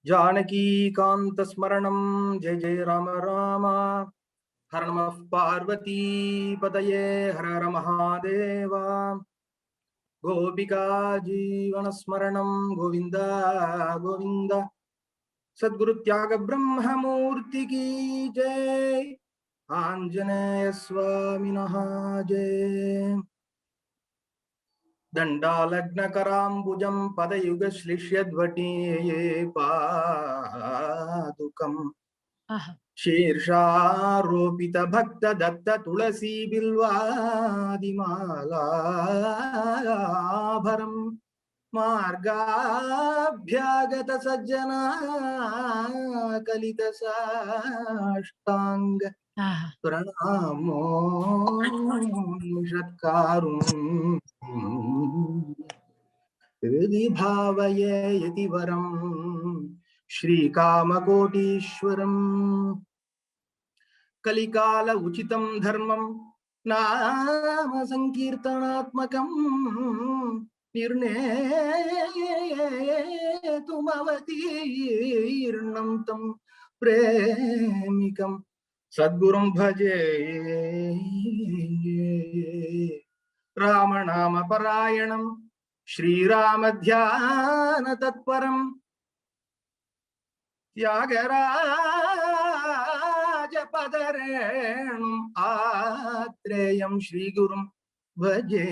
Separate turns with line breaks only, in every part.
जानकीकान्तस्मरणं जय जय राम राम। हर नमः पार्वती पतये हर हर महादेव। गोपिका जीवनस्मरणं गोविंद गोविंद। सद्गुरु त्याग ब्रह्ममूर्ति की जय। आंजनेय स्वामिनः जय। दण्डालग्नकराम्बुजं पदयुगश्लिष्यद्वटी पादुकम् शीर्षारोपित भक्त दत्त तुलसी बिल्वादिमालाभरम् मार्गाभ्यागत सज्जना कलित साष्टांग प्रणामो षत्कारुम् हृदि भावये यतिवरम् श्रीकामकोटीश्वरम्। कलिकाल उचितं धर्मं नाम संकीर्तनात्मकं निर्णेतुमवतीर्णं तं प्रेमिकं सद्गुरुं भजे। राम नाम परायणं श्रीराम ध्यान तत्परं त्यागराज पदरेणुम् आत्रेयं श्रीगुरुं भजे।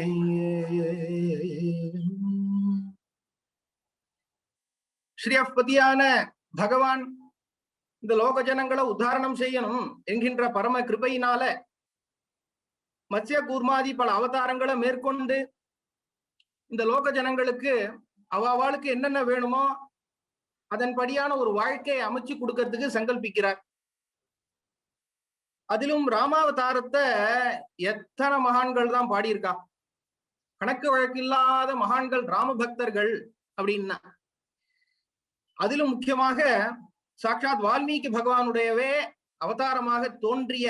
ஸ்ரீயப்பதியான பகவான் இந்த லோக ஜனங்களை உத்தாரணம் செய்யணும் என்கின்ற பரம கிருபையினால மத்ஸ்ய கூர்மாதி பல அவதாரங்களை மேற்கொண்டு இந்த லோக ஜனங்களுக்கு அவாளுக்கு என்னென்ன வேணுமோ அதன்படியான ஒரு வாழ்க்கையை அமைச்சு கொடுக்கறதுக்கு சங்கல்பிக்கிறார். அதிலும் ராமாவதாரத்தை எத்தனை மகான்கள் தான் பாடியிருக்கா. கணக்கு வழக்கு இல்லாத மகான்கள் ராம பக்தர்கள் அப்படின்னா, அதிலும் முக்கியமாக சாட்சாத் வால்மீகி பகவானுடையவே அவதாரமாக தோன்றிய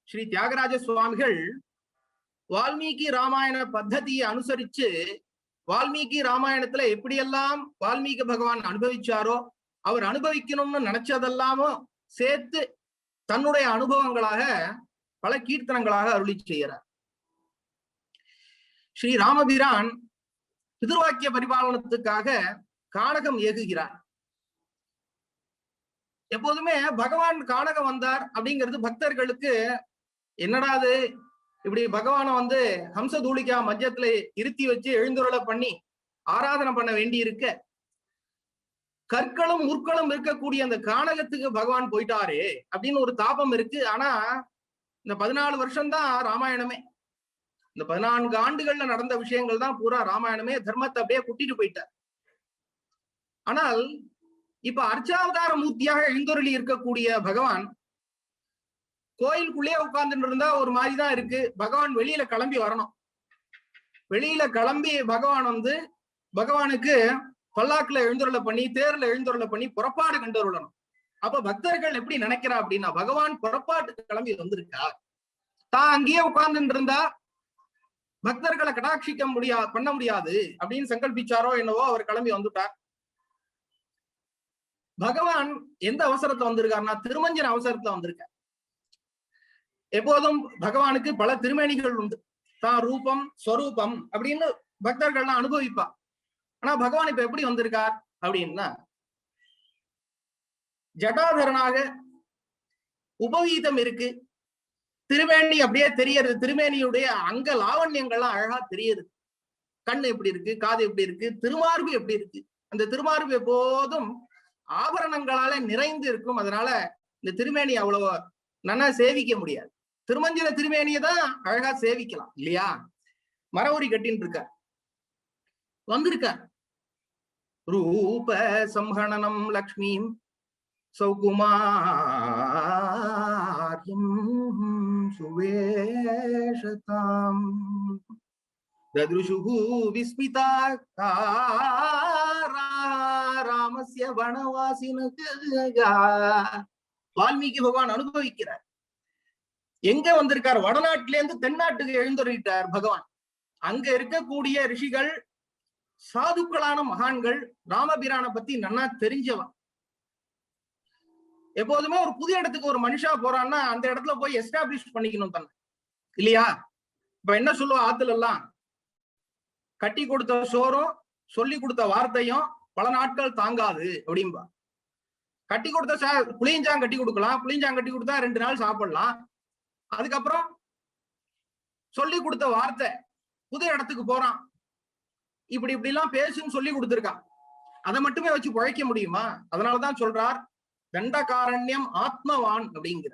ஸ்ரீ தியாகராஜ சுவாமிகள் வால்மீகி ராமாயண பத்ததியை அனுசரிச்சு வால்மீகி ராமாயணத்துல எப்படியெல்லாம் வால்மீகி பகவான் அனுபவிச்சாரோ அவர் அனுபவிக்கணும்னு நினைச்சதெல்லாமோ சேர்த்து தன்னுடைய அனுபவங்களாக பல கீர்த்தனங்களாக அருளி செய்கிறார். ஸ்ரீ ராமபிரான் பிதுர்வாக்கிய பரிபாலனத்துக்காக கானகம் ஏகுகிறார். எப்போதுமே பகவான் கானகம் வந்தார் அப்படிங்கிறது பக்தர்களுக்கு என்னடாது இப்படி பகவானை ஹம்ச தூளிகா மத்தியத்துல இருத்தி வச்சு எழுந்துருளை பண்ணி ஆராதனை பண்ண வேண்டி இருக்க, கற்களும் முற்களும் இருக்கக்கூடிய அந்த கானகத்துக்கு பகவான் போயிட்டாரே அப்படின்னு ஒரு தாபம் இருக்கு. ஆனா இந்த 14 வருஷம்தான் ராமாயணமே. இந்த 14 ஆண்டுகள்ல நடந்த விஷயங்கள் தான் பூரா ராமாயணமே. தர்மத்தை அப்படியே கூட்டிட்டு போயிட்டார். ஆனால் இப்ப அர்ச்சாவதார மூர்த்தியாக எழுந்தொருளி இருக்கக்கூடிய பகவான் கோயிலுக்குள்ளே உட்கார்ந்துட்டு இருந்தா ஒரு மாதிரிதான் இருக்கு. பகவான் வெளியில கிளம்பி வரணும். வெளியில கிளம்பி பகவான் பகவானுக்கு பல்லாக்குல எழுந்தொருளை பண்ணி தேர்ல எழுந்தொருளை பண்ணி புறப்பாடு கண்டொருளணும். அப்ப பக்தர்கள் எப்படி நினைக்கிறா அப்படின்னா, பகவான் புறப்பாட்டுக்கு கிளம்பி வந்திருக்கா, தான் அங்கேயே உட்கார்ந்துட்டு இருந்தா பக்தர்களை கடாட்சிக்க பண்ண முடியாது அப்படின்னு சங்கல்பிச்சாரோ என்னவோ அவர் கிளம்பி வந்துட்டார். பகவான் எந்த அவசரத்துல வந்திருக்காருன்னா திருமஞ்சன அவசரத்துல வந்திருக்கார். எப்போதும் பகவானுக்கு பல திருமேனிகள் உண்டு. தான் ரூபம் ஸ்வரூபம் அப்படின்னு பக்தர்கள்லாம் அனுபவிப்பா. ஆனா பகவான் இப்ப எப்படி வந்திருக்கார் அப்படின்னா, ஜடாதரனாக உபவீதம் இருக்கு. திருமேனி அப்படியே தெரியறது. திருமேனியுடைய அங்க லாவண்யங்கள்லாம் அழகா தெரியுது. கண்ணு எப்படி இருக்கு, காது எப்படி இருக்கு, திருமார்பு எப்படி இருக்கு. அந்த திருமார்பு எப்போதும் ஆபரணங்களால நிறைந்து இருக்கும். அதனால இந்த திருமேனி அவ்வளவு நல்லா சேவிக்க முடியாது. திருமஞ்சன திருமேனியை தான் அழகா சேவிக்கலாம் இல்லையா. மரவுரி கட்டின்னு இருக்கார், வந்திருக்கார். ரூப சம்ஹரணம் லக்ஷ்மீம் சௌகுமார்யம் சுவேஷதாம் தத்ருஷுஹு விஸ்மிதா ராமஸ்ய வனவாசினக. வால்மீகி பகவான் அனுபவிக்கிறார். எங்க வந்திருக்கார்? வடநாட்டிலேருந்து தென்னாட்டுக்கு எழுந்தொருளிட்டார் பகவான். அங்க இருக்கக்கூடிய ரிஷிகள் சாதுக்களான மகான்கள் ராமபிரானை பத்தி நன்னா தெரிஞ்சவன். எப்போதுமே ஒரு புது இடத்துக்கு ஒரு மனுஷா போறான்னா அந்த இடத்துல போய் எஸ்டாப்ளிஷ் பண்ணிக்கணும் தன்னை, இல்லையா? இப்ப என்ன சொல்லுவா ஆத்துல எல்லாம், கட்டி கொடுத்த சோறும் சொல்லி கொடுத்த வார்த்தையும் பல நாட்கள் தாங்காது அப்படின்பா. கட்டி கொடுத்த புளியஞ்சாங் கட்டி கொடுக்கலாம், புளியஞ்சாங் கட்டி கொடுத்தா 2 நாள் சாப்பிடலாம். அதுக்கப்புறம் சொல்லி கொடுத்த வார்த்தை, புது இடத்துக்கு போறான், இப்படி இப்படி எல்லாம் பேசுன்னு சொல்லி கொடுத்திருக்கான், அதை மட்டுமே வச்சு பழைக்க முடியுமா? அதனாலதான் சொல்றார் தண்டகாரண்யம் ஆத்மவான் அப்படிங்கிற.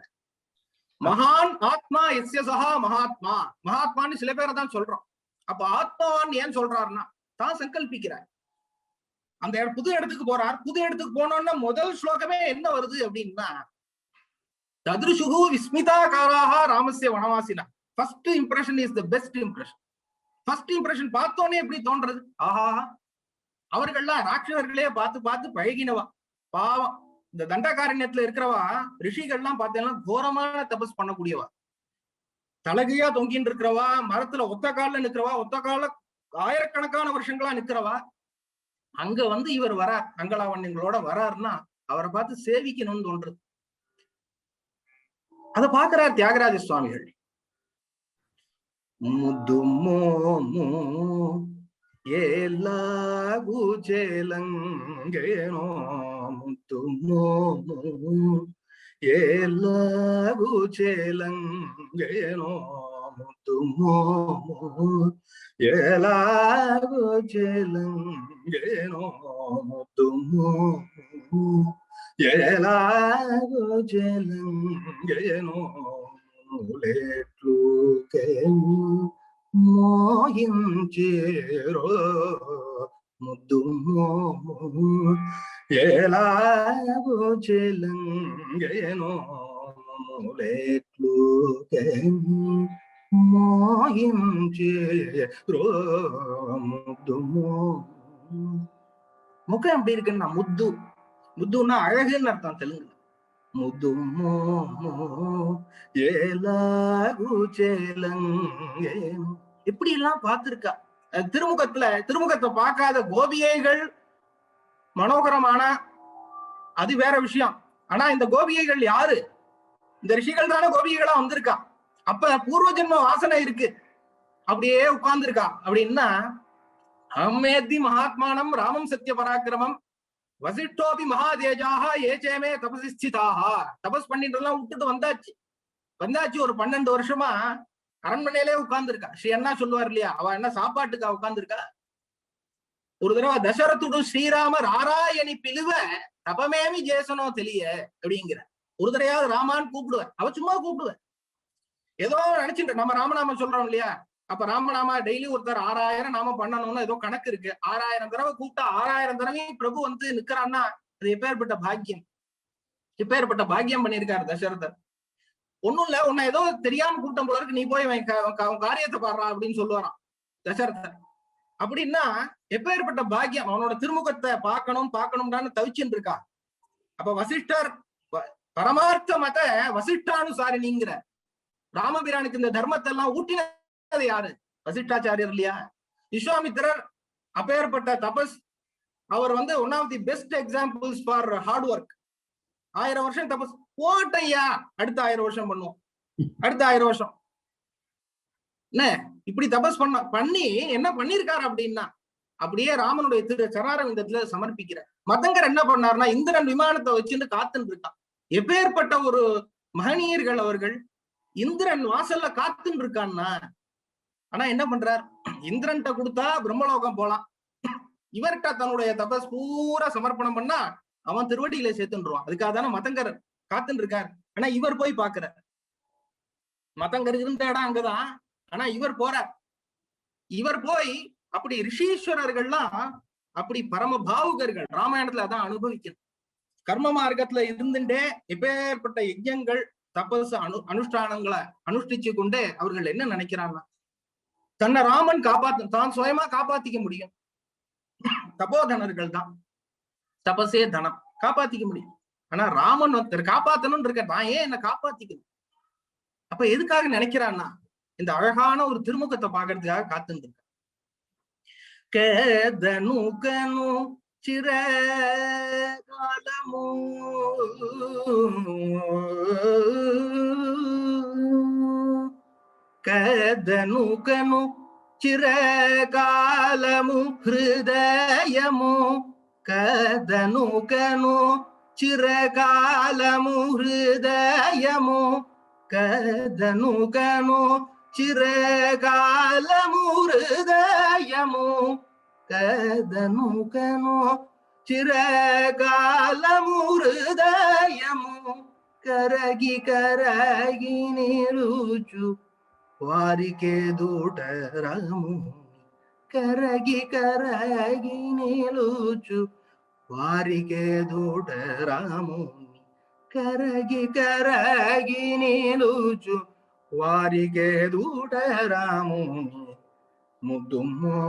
மகான் ஆத்மா எஸ்ய சஹா மகாத்மா. மகாத்மான்னு சில பேரை தான் சொல்றோம். அப்ப ஆத்மவான் ஏன் சொல்றாருன்னா தான் சங்கல்பிக்கிறார். அந்த புது இடத்துக்கு போறார். புது இடத்துக்கு போனோம்னா முதல் ஸ்லோகமே என்ன வருது அப்படின்னா, தத்ருஷுகு விஸ்மிதாகாராஹ ராமஸ்ய வனவாசினா. First impression is the best impression. First impression பார்த்தோன்னே எப்படி தோன்றது, ஆஹா, அவர்கள்லாம் ராட்சசர்களே பார்த்து பார்த்து பழகினவா. பாவம், இந்த தண்டகாரண்யத்துல இருக்கிறவா ரிஷிகள்லாம் பார்த்தீங்கன்னா கோரமான தபஸ் பண்ணக்கூடியவா, தலகையா தொங்கின்னு இருக்கிறவா, மரத்துல ஒத்த கால நிக்கிறவா, ஒத்த கால ஆயிரக்கணக்கான வருஷங்களா நிக்கிறவா. அங்க வந்து இவர் வரார், அங்கலாவண்யங்களோட வராருன்னா அவரை பார்த்து சேவிக்கணும்னு தோன்றது. அதை பார்க்கிறார் தியாகராஜ சுவாமிகள். முதுமோமு ஏலாகு சேலங்கேனோ, முதுமோமு ஏலாகு சேலங்கேனோ, முதுமோமு ஏலாகு சேலங்கேனோ, முதுமோமு ఏలాగో జలంగేనో లేట్లుకేను మోహించేరో ముద్దు మోము ఏలాగో జలంగేనో లేట్లుకేను మోహించేరో ముద్దు మోము. முகம் எப்படி இருக்குன்னா முத்து. முத்துன்னா அழகுன்னு அர்த்தம் தெலுங்குல. முது எப்படி எல்லாம் பார்த்திருக்கா. திருமுகத்தை பார்க்காத கோபிகைகள் மனோகரமான, அது வேற விஷயம். ஆனா இந்த கோபிகைகள் யாரு? இந்த ரிஷிகள் தானே கோபிகைகளா வந்திருக்கா. அப்ப பூர்வ ஜென்ம வாசனை இருக்கு, அப்படியே உட்கார்ந்து இருக்கா. அப்படின்னா அம்மேத்தி மகாத்மானம் ராமம் சத்திய பராக்கிரமம் வசிஷ்டோபி மகாதேஜாக ஏச்சேமே தபசிஸ்திதாக. தபஸ் பண்ணிட்டு எல்லாம் விட்டுட்டு வந்தாச்சு ஒரு 12 வருஷமா அரண்மனையிலே உட்கார்ந்துருக்கா. ஸ்ரீ அண்ணா சொல்லுவார் இல்லையா, அவ என்ன சாப்பாட்டுக்கா உட்கார்ந்துருக்கா? ஒரு தடவை தசரத்துடு ஸ்ரீராமர் ஆராயணி பிலுவ தபமேமி ஜேசனோ தெளிய அப்படிங்கிற. ஒரு தடையாவது ராமான்னு கூப்பிடுவேன், அவ சும்மா கூப்பிடுவேன். ஏதோ நினைச்சுட்டு நம்ம ராமநாம சொல்றோம் இல்லையா, அப்ப ராமநாமா டெய்லி ஒருத்தர் 6000 நாம பண்ணணும்னு ஏதோ கணக்கு இருக்கு. 6000 தடவை கூப்பிட்டா 6000 தடவையும் பிரபு வந்து நிக்கிறான்னா அது எப்பேற்பட்ட பாக்கியம், எப்பேற்பட்ட பாக்கியம் பண்ணியிருக்காரு தசரதர். ஒண்ணும் இல்ல, உன்னை ஏதோ தெரியாம கூட்டம் போல இருக்கு, நீ போய் அவன் காரியத்தை பாடுறா அப்படின்னு சொல்லுவாராம் தசரதர். அப்படின்னா எப்பேற்பட்ட பாக்கியம். அவனோட திருமுகத்தை பார்க்கணும்னு தவிச்சுட்டு இருக்கா. அப்ப வசிஷ்டர் பரமார்த்த மத வசிஷ்டானுசாரினிங்கிற ராமபிரானுக்கு இந்த தர்மத்தை எல்லாம் ஊட்டினது யாரு? வசிஷ்டாச்சாரியர் இல்லையா? விஸ்வாமித்திரர் அப்பேற்பட்ட தபஸ். அவர் வந்து one of the best examples for hard work. 1000 வருஷம் தபஸ் போட்டையா, அடுத்த 1000 வருஷம் பண்ணுவோம், அடுத்த 1000 வருஷம் என்ன இப்படி தபஸ் பண்ணி என்ன பண்ணிருக்காரு அப்படின்னா, அப்படியே ராமனுடைய திரு சரணாரவிந்தத்துல சமர்ப்பிக்கிறார். மதங்கர் என்ன பண்ணாருன்னா, இந்திரன் விமானத்தை வச்சுட்டு காத்துன்னு இருக்கான். எப்பேற்பட்ட ஒரு மகனீயர்கள் அவர்கள். இந்திரன் வாசல்ல காத்துன்னு இருக்கான்னா, ஆனா என்ன பண்றார், இந்திரன்ட்ட கொடுத்தா பிரம்மலோகம் போலாம், இவர்கிட்ட தன்னுடைய தபஸ் பூரா சமர்ப்பணம் பண்ணா அவன் திருவடியில சேர்த்துருவான். அதுக்காக தானே மதங்கர் காத்துன்னு இருக்கார். ஆனா இவர் போய் பாக்குறார். மதங்கர் இருந்த இடம் அங்கதான், ஆனா இவர் போறார். இவர் போய் அப்படி ரிஷீஸ்வரர்கள்லாம் அப்படி பரம பாவுகர்கள் ராமாயணத்துல அதான் அனுபவிக்கணும். கர்ம மார்க்கத்துல இருந்துட்டே எப்பேற்பட்ட யஜ்யங்கள் தபஸ் அனுஷ்டானங்களை அனுஷ்டிச்சு கொண்டே அவர்கள் என்ன நினைக்கிறாங்க, தன்னை ராமன் தான் சுயமா காப்பாத்திக்க முடியும். தபோதனர்கள் தான், தபசே தனம், காப்பாத்திக்க முடியும். ஆனா ராமன் ஒருத்தர் காப்பாத்தணும்னு இருக்க, நான் ஏன் என்ன காப்பாத்திக்கணும்? அப்ப எதுக்காக நினைக்கிறான்னா, இந்த அழகான ஒரு திருமுகத்தை பாக்குறதுக்காக காத்துட்டு இருக்க. கேதனு கனு చిరకాలము కదనుకను చిరకాలము హృదయము కదనుకను చిరకాలము హృదయము కదనుకను చిరకాలము హృదయము కదనుకను చిరకాలము హృదయము కరగి కరగి నిలుచు వారికే దూటరము కరగి కరగి నిలుచు వారికే దూటరము కరగి కరగి నిలుచు వారికే దూటరము ముద్దుము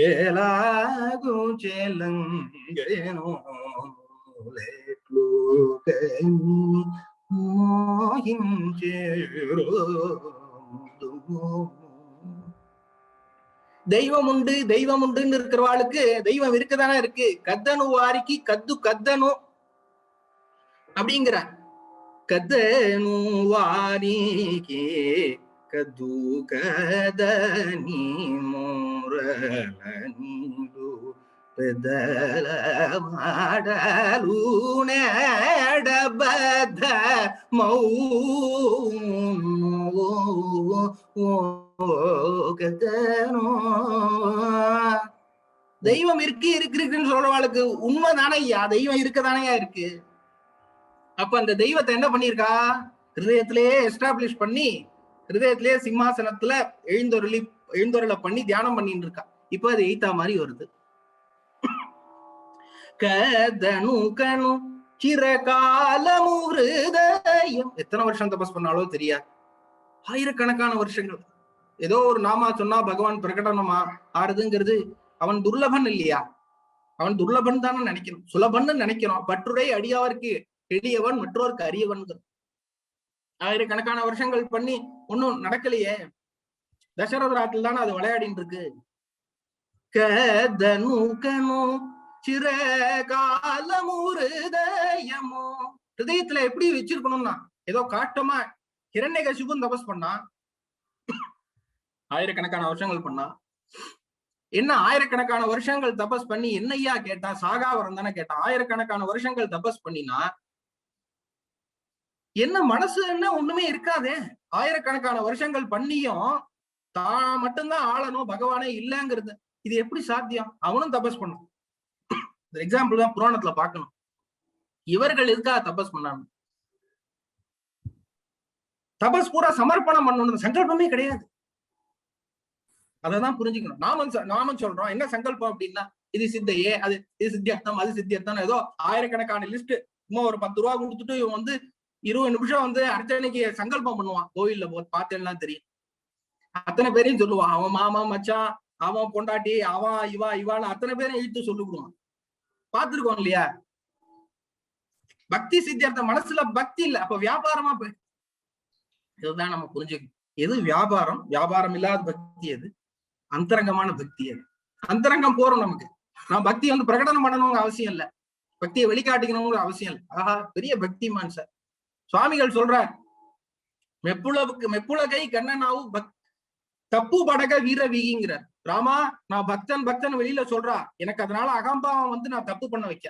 ఎలాగు చెలంగేను లేట్లు మోహించేరో தெய்வம் உண்டு தெய்வம் உண்டுன்னு இருக்கிறவாளுக்கு தெய்வம் இருக்கதானே இருக்கு. கத்தனு வாரிக்கு கத்து கத்தனு அப்படிங்கிற கத்தனு வாரிக்கு கது கதனி மோரலனிடு பெதல மாடலு நேடபத மௌ தெய்வம் இருக்குன்னு சொல்றவாளுக்கு உண்மைதானே ஐயா, தெய்வம் இருக்கதானையா இருக்கு. அப்ப அந்த தெய்வத்தை என்ன பண்ணிருக்கா, ஹிருதயத்திலேயே எஸ்டாப்ளிஷ் பண்ணி ஹிருதயத்திலேயே சிம்மாசனத்துல எழுந்தொருளை பண்ணி தியானம் பண்ணிட்டு இருக்கா. இப்ப அது எய்த்தா மாதிரி வருது. கதனு கனு சிரகாலமு ஹிருதயம். எத்தனை வருஷம் தபஸ் பண்ணாலோ தெரியாது, ஆயிரக்கணக்கான வருஷங்கள். ஏதோ ஒரு நாமா சொன்னா பகவான் பிரகடனமா ஆறுதுங்கிறது அவன் துர்லபன் இல்லையா? அவன் துர்லபன் தானே நினைக்கணும், சுலபன்னு நினைக்கிறோம். பற்றுரை அடியாவருக்கு எளியவன் மற்றோருக்கு அரியவன். ஆயிரக்கணக்கான வருஷங்கள் பண்ணி ஒன்னும் நடக்கலையே. தசரத ராட்டில் தானே அது விளையாடிட்டு இருக்கு. கதனு கனு சிரகாலமு ஹிருதயமு. ஹிருதயத்துல எப்படி வச்சிருக்கணும்னா, ஏதோ காட்டமா ஹிரண்யகசிபுன் தபஸ் பண்ணா, ஆயிரக்கணக்கான வருஷங்கள் பண்ணா. என்ன ஆயிரக்கணக்கான வருஷங்கள் தபஸ் பண்ணி என்னையா கேட்டா, சாகாவரம் தானே கேட்டான். ஆயிரக்கணக்கான வருஷங்கள் தபஸ் பண்ணினா என்ன மனசு என்ன ஒண்ணுமே இருக்காதே. ஆயிரக்கணக்கான வருஷங்கள் பண்ணியும் தான் மட்டும்தான் ஆளணும், பகவானே இல்லங்கிறது இது எப்படி சாத்தியம்? அவனும் தபஸ் பண்ணும். எக்ஸாம்பிள் தான் புராணத்துல பாக்கணும். இவர்கள் எதுக்காக தபஸ் பண்ணாங்க? தபஸ் பூரா சமர்ப்பணம் பண்ணணும், சங்கல்பமே கிடையாது. அதான் புரிஞ்சுக்கணும். நாமம் சொல்றோம் என்ன சங்கல்பம் அப்படின்னா, இது சித்தையே, அது இது சித்தியர்த்தம், அது சித்தியர்த்தம், ஏதோ ஆயிரக்கணக்கான லிஸ்ட். சும்மா ஒரு 10 ரூபா கொடுத்துட்டு இவன் 20 நிமிஷம் அர்ச்சனைக்கு சங்கல்பம் பண்ணுவான். கோவில்ல பார்த்தேன்னா தெரியும். அத்தனை பேரையும் சொல்லுவான். அவன் மாமா மச்சான், அவன் பொண்டாட்டி, அவன் இவான்னு அத்தனை பேரும் இழுத்து சொல்லிவிடுவான். பார்த்திருக்கோம் இல்லையா? பக்தி சித்தியர்த்தம், மனசுல பக்தி இல்ல, அப்ப வியாபாரமா போய். இதுதான் நம்ம புரிஞ்சுக்கணும். எது வியாபாரம், வியாபாரம் இல்லாத பக்தி எது, அந்தரங்கமான பக்தி எது. அந்தரங்கம் போறோம் நமக்கு. நான் பக்தி பிரகடனம் பண்ணணுங்கிற அவசியம் இல்ல, பக்தியை வெளிக்காட்டிக்கணுங்கிற அவசியம் இல்லை. ஆஹா, பெரிய பக்திமான் சார். சுவாமிகள் சொல்றார், மெப்புலகை கண்ணனாவு தப்பு படக வீர வீங்கிறார். ராமா, நான் பக்தன் வெளியில சொல்றா, எனக்கு அதனால அகம்பாவம் நான் தப்பு பண்ண வைக்க.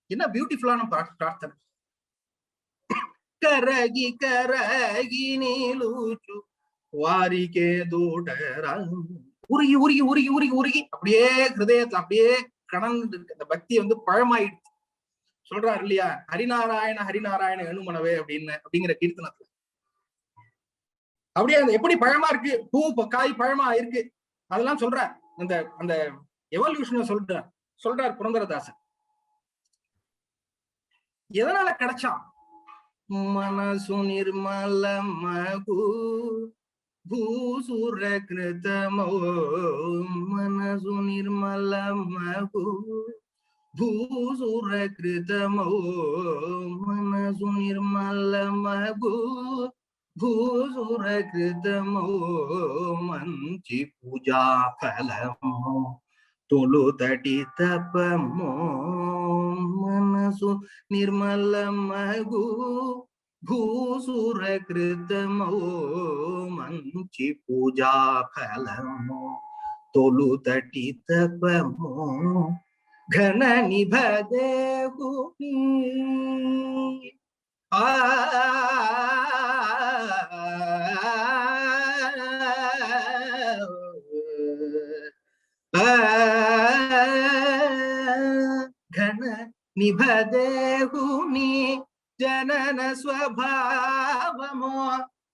என்ன பியூட்டிஃபுல்லான பிரார்த்தனை. கரகி கரகி நீலூச்சு வாரிக்கே தூடரா. உருகி உருகி உருகி உருகி உருகி அப்படியே ஹிருதயத்துல அப்படியே கடந்து இருக்கு. அந்த பக்தி பழமாயிடுச்சு. சொல்றாரு இல்லையா, ஹரிநாராயண ஹரிநாராயண எணுமனவே அப்படிங்கிற கீர்த்தனத்துல. அப்படியே அந்த எப்படி பழமா இருக்கு, பூ காய் பழமா இருக்கு, அதெல்லாம் சொல்ற. அந்த எவல்யூஷனை சொல்றார் புரந்தரதாசன். எதனால கிடைச்சான்? மனசு நிர்மலமகு பூசுர கிருதமோ, மனசு நிர்மலமகு பூசுர கிருதமோ, மனசு நிர்மலமகு భూసుర కృతమో మంచి పూజా ఫలము తొలు తటి తపమో మనసు నిర్మలమగు భూసుర కృతమో మంచి పూజా ఫలము తొలు తటి తపమో ఘన నిభదేహుని ఘన నిభదేహుని జనన స్వభావమో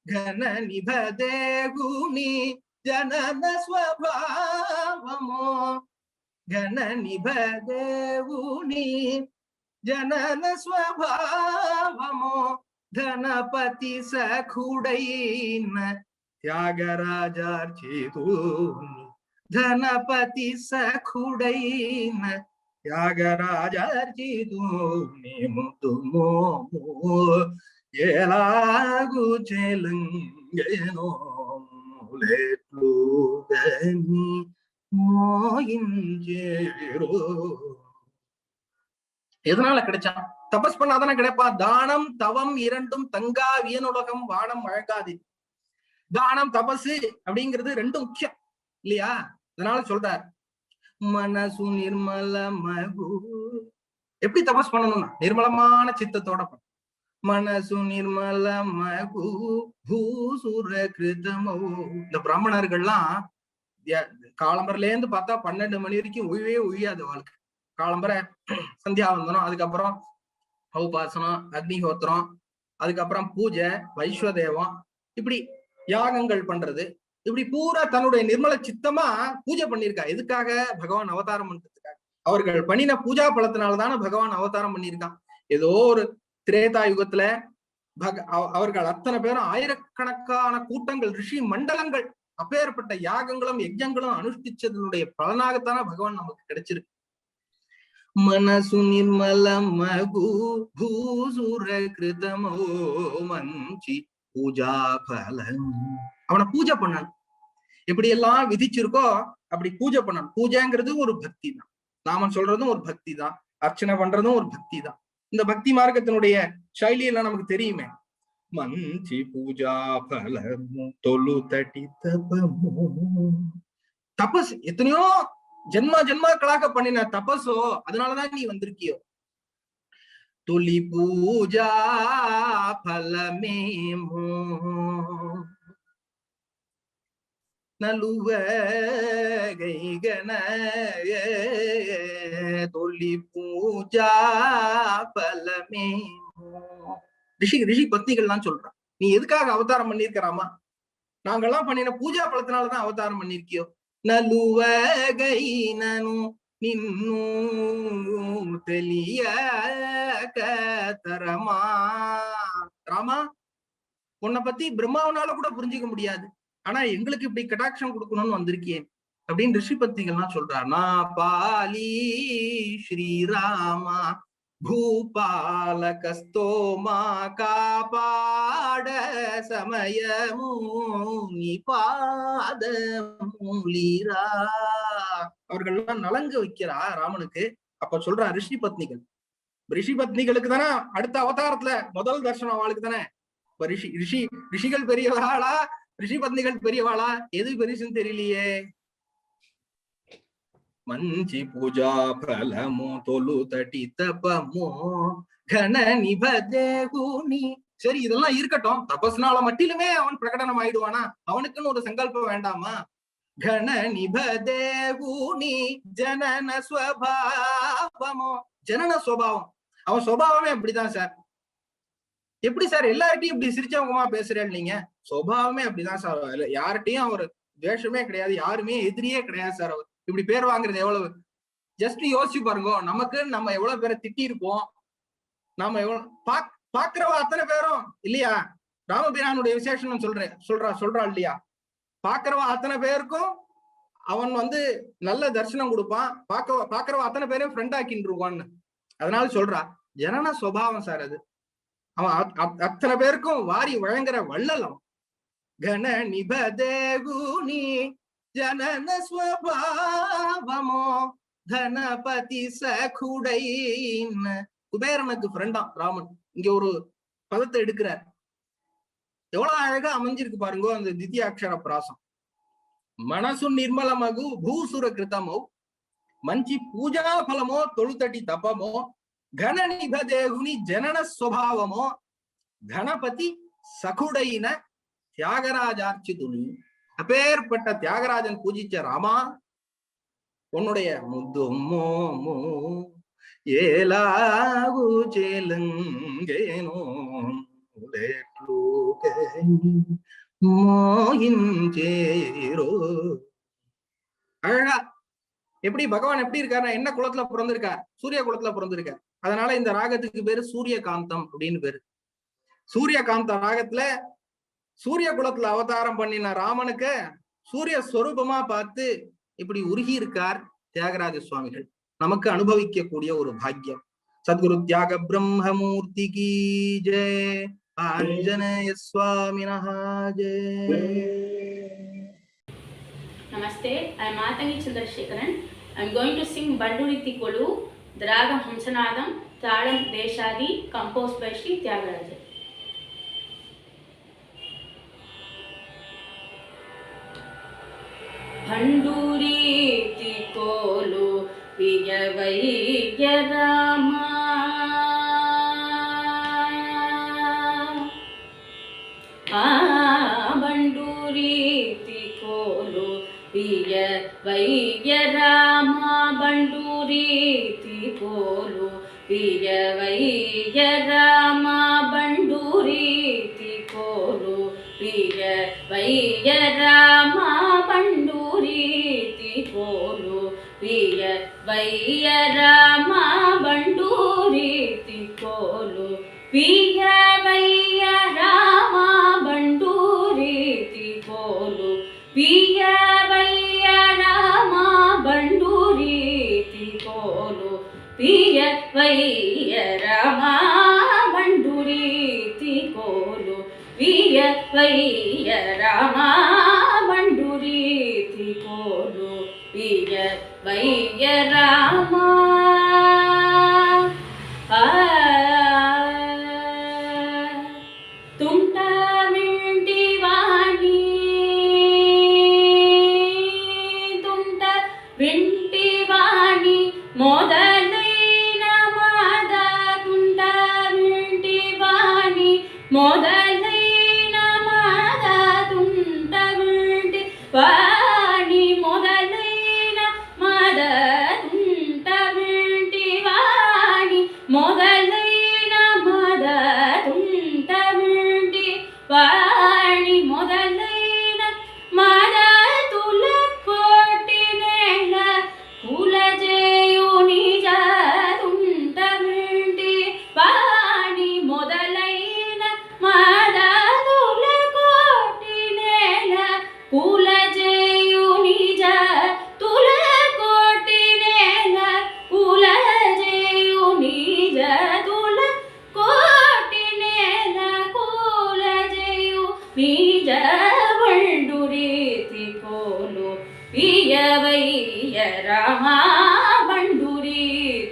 ఘన నిభదేహుని జనన స్వభావమో ఘన నిభదేవుని జనన స్వభావమో ధనపతి సఖుడైన త్యాగరాజార్చితూని ధనపతి సఖుడైన త్యాగరాజార్చితూని ముద్దుమో ఎలాగు చెలంగెనో లేట్లుగని எதனால கிடைச்சான்? தபஸ் பண்ணாதானே கிடைப்பான். தானம் தவம் இரண்டும் தங்கா வியனுலகம் வானம் வழங்காது. தானம் தபசு அப்படிங்கிறது ரெண்டும் முக்கியம் இல்லையா? அதனால சொல்றார் மனசு நிர்மலமகு. எப்படி தபஸ் பண்ணணும்னா நிர்மலமான சித்தத்தோட பண்ண. மனசு நிர்மலமகு பூசுர கிருதமோ. இந்த பிராமணர்கள்லாம் காலம்பரில இருந்து பார்த்தா 12 மணி வரைக்கும் ஒழியாது வாழ்க்கை. காலம்பரை சந்தியாவந்தனம், அதுக்கப்புறம் உபாசனம், அக்னிஹோத்திரம், அதுக்கப்புறம் பூஜை, வைஸ்வதேவம், இப்படி யாகங்கள் பண்றது, இப்படி பூரா தன்னுடைய நிர்மல சித்தமா பூஜை பண்ணியிருக்கா. எதுக்காக? பகவான் அவதாரம் பண்றதுக்காக. அவர்கள் பண்ணின பூஜா பலத்தினால்தானே பகவான் அவதாரம் பண்ணியிருக்கான். ஏதோ ஒரு திரேதா யுகத்துல அவர்கள் அத்தனை பேரும் ஆயிரக்கணக்கான கூட்டங்கள், ரிஷி மண்டலங்கள், அப்பேற்பட்ட யாகங்களும் யஜ்ஞங்களும் அனுஷ்டிச்சதனுடைய பலனாகத்தானே பகவான் நமக்கு கிடைச்சிருக்கு. மனசு நிர்மலமகு பூசுர கிருதமோ மஞ்சி பூஜா பலம். அவனை பூஜை பண்ணணும். எப்படி எல்லாம் விதிச்சிருக்கோ அப்படி பூஜை பண்ணணும். பூஜைங்கிறது ஒரு பக்தி தான். நாம சொல்றதும் ஒரு பக்தி தான். அர்ச்சனை பண்றதும் ஒரு பக்தி தான். இந்த பக்தி மார்க்கத்தினுடைய சைலியெல்லாம் நமக்கு தெரியுமே. மஞ்சி பூஜா பலமு தொழு தட்டி தபமோ. தபஸ் எத்தனையோ ஜென்மாக்களாக பண்ணின தபஸோ, அதனாலதான் நீ வந்திருக்கியோ. தொலி பூஜா பலமேமோ நலுவகைகன தொலி பூஜா பலமேமோ. ரிஷி பக்திகள்லாம் சொல்றான், நீ எதுக்காக அவதாரம் பண்ணிருக்கிறாமா? நாங்கெல்லாம் பண்ணின பூஜா பலத்தினாலதான் அவதாரம் பண்ணிருக்கியோ. நலுவகைனனு நின்னு தெளிய கதரமா. ராமா, உன்னை பத்தி பிரம்மாவனால கூட புரிஞ்சுக்க முடியாது, ஆனா எங்களுக்கு இப்படி கடாட்சம் கொடுக்கணும்னு வந்திருக்கேன் அப்படின்னு ரிஷி பக்திகள்லாம் சொல்றார். நான் பாலி ஸ்ரீராமா பூபாலகஸ்தோமா காபாட சமயமூ பாதமூலிரா. அவர்கள்லாம் நலங்கு வைக்கிறா ராமனுக்கு. அப்ப சொல்றா ரிஷி பத்னிகள். ரிஷி பத்னிகளுக்கு தானே அடுத்த அவதாரத்துல முதல் தர்சனம் அவளுக்கு தானே. இப்ப ரிஷிகள் பெரியவாளா ரிஷி பத்னிகள் பெரியவாளா? எது பெருசுன்னு தெரியலையே. மஞ்சி பூஜா பலமோ தொழு தட்டி தபமோ கன நிபதேகுனி. சரி, இதெல்லாம் இருக்கட்டும். தபஸ்னால மட்டிலுமே அவன் பிரகடனம் ஆயிடுவானா? அவனுக்குன்னு ஒரு சங்கல்பம் வேண்டாமா? கன நிபதேகுனி ஜனன ஸ்வபாவமோ. ஜனன சுவாவம், அவன் சுவாவமே அப்படிதான் சார். எப்படி சார் எல்லார்ட்டையும் இப்படி சிரிச்சவங்கமா பேசுறேன் நீங்க? சுவாவமே அப்படிதான் சார். யார்கிட்டையும் அவர் துவேஷமே கிடையாது, யாருமே எதிரியே கிடையாது சார். அவர் இப்படி பேர் வாங்குறது எவ்வளவு? ஜஸ்ட் யோசிச்சு பாருங்க. நமக்கு நம்ம எவ்வளவு பேரை திட்டி இருப்போம். நாம எவ்வளவு பாக்குறவா அத்தனை பேரும் இல்லையா? ராமபிரானுடைய விசேஷம் சொல்றா இல்லையா? பாக்குறவா அத்தனை பேருக்கும் அவன் நல்ல தரிசனம் கொடுப்பான். பாக்குறவா அத்தனை பேரையும் ஃப்ரெண்ட் ஆக்கின்னு இருப்பான்னு. அதனால சொல்றா ஜனன சுபாவம் சார் அது. அவன் அத்தனை பேருக்கும் வாரி வழங்குற வள்ளல் அவன். கன நிபதேகுனி ஜனன ஸ்வபாவமோ தனபதி சகுடைன். குபேரனுக்கு ஃப்ரெண்டாம் ராமன். இங்க ஒரு பதத்தை எடுக்கிறார். எவ்வளவு அழகா அமைஞ்சிருக்கு பாருங்க அந்த தித்தியாட்சர பிராசம். மனசு நிர்மலமகு பூசுர கிருத்தமோ మంచి పూజా ఫలమో తొలుతటి తపమో ఘన నిభదేవుని జనన స్వభావమో கணபதி சகுடையின தியாகராஜார்ச்சிதுனி. அப்பேற்பட்ட தியாகராஜன் பூஜிச்ச ராமா, உன்னுடைய முதுமோ ஏலாகு சேலங்கேனோ மோகிஞ்சேரோ. அழகா எப்படி பகவான் எப்படி இருக்காருன்னா, என்ன குலத்துல பிறந்திருக்கார்? சூரிய குலத்துல பிறந்திருக்கார். அதனால இந்த ராகத்துக்கு பேரு சூரியகாந்தம் அப்படின்னு பேரு. சூரியகாந்த ராகத்துல சூரிய குலத்துல அவதாரம் பண்ணின ராமனுக்கு சூரிய ஸ்வரூபமா பார்த்து இப்படி உருகி இருக்கார் தியாகராஜ சுவாமிகள். நமக்கு அனுபவிக்கக்கூடிய ஒரு பாக்கியம். சத்குரு தியாக பிரம்மமூர்த்தி கி Jai. Anjaneya சுவாமினஹ Jai.
Namaste, I am Matangi Chandrasekharan. I am going to sing Banduri Tikolu, the Ragam Hamsanadam, Thalam Deshadi, composed by Sri Tyagaraja. Banduri Tikolu, Vijavaiya Rama. Banduri Tikolu, Vijavaiya Rama. Banduri Tikolu, Vijavaiya Rama. Banduri Tikolu, Vijavaiya Rama. Banduri Tikolu, Vijavaiya Rama. Banduri Tikolu, Vijavaiya Rama. Banduri Tikolu, Vijavaiya Rama. Banduri Tikolu, Vijavaiya Rama. Banduri Tikolu, Vijavaiya Rama. Banduri Tikolu, Vijavaiya Rama. Tunta Vindi Vani, Tunta Vindi Vani, Modalaina Mada. Tunta Vindi Vani, Modalaina Mada. Tunta Vindi Vani, Modalaina Mada. Tunta Vindi Vani, Modalaina Mada. Tunta Vindi Vani, Modalaina Mada. Tulakottinela Kulajeyu Nija. Tunta Vindi Vani, Modalaina Mada. Tulakottinela Kulajeyu Nija. Tulakottinela Kulajeyu Nija. Tulakottinela Kulajeyu Nija. Banduri Tikolu, Vijavaiya Rama. Banduri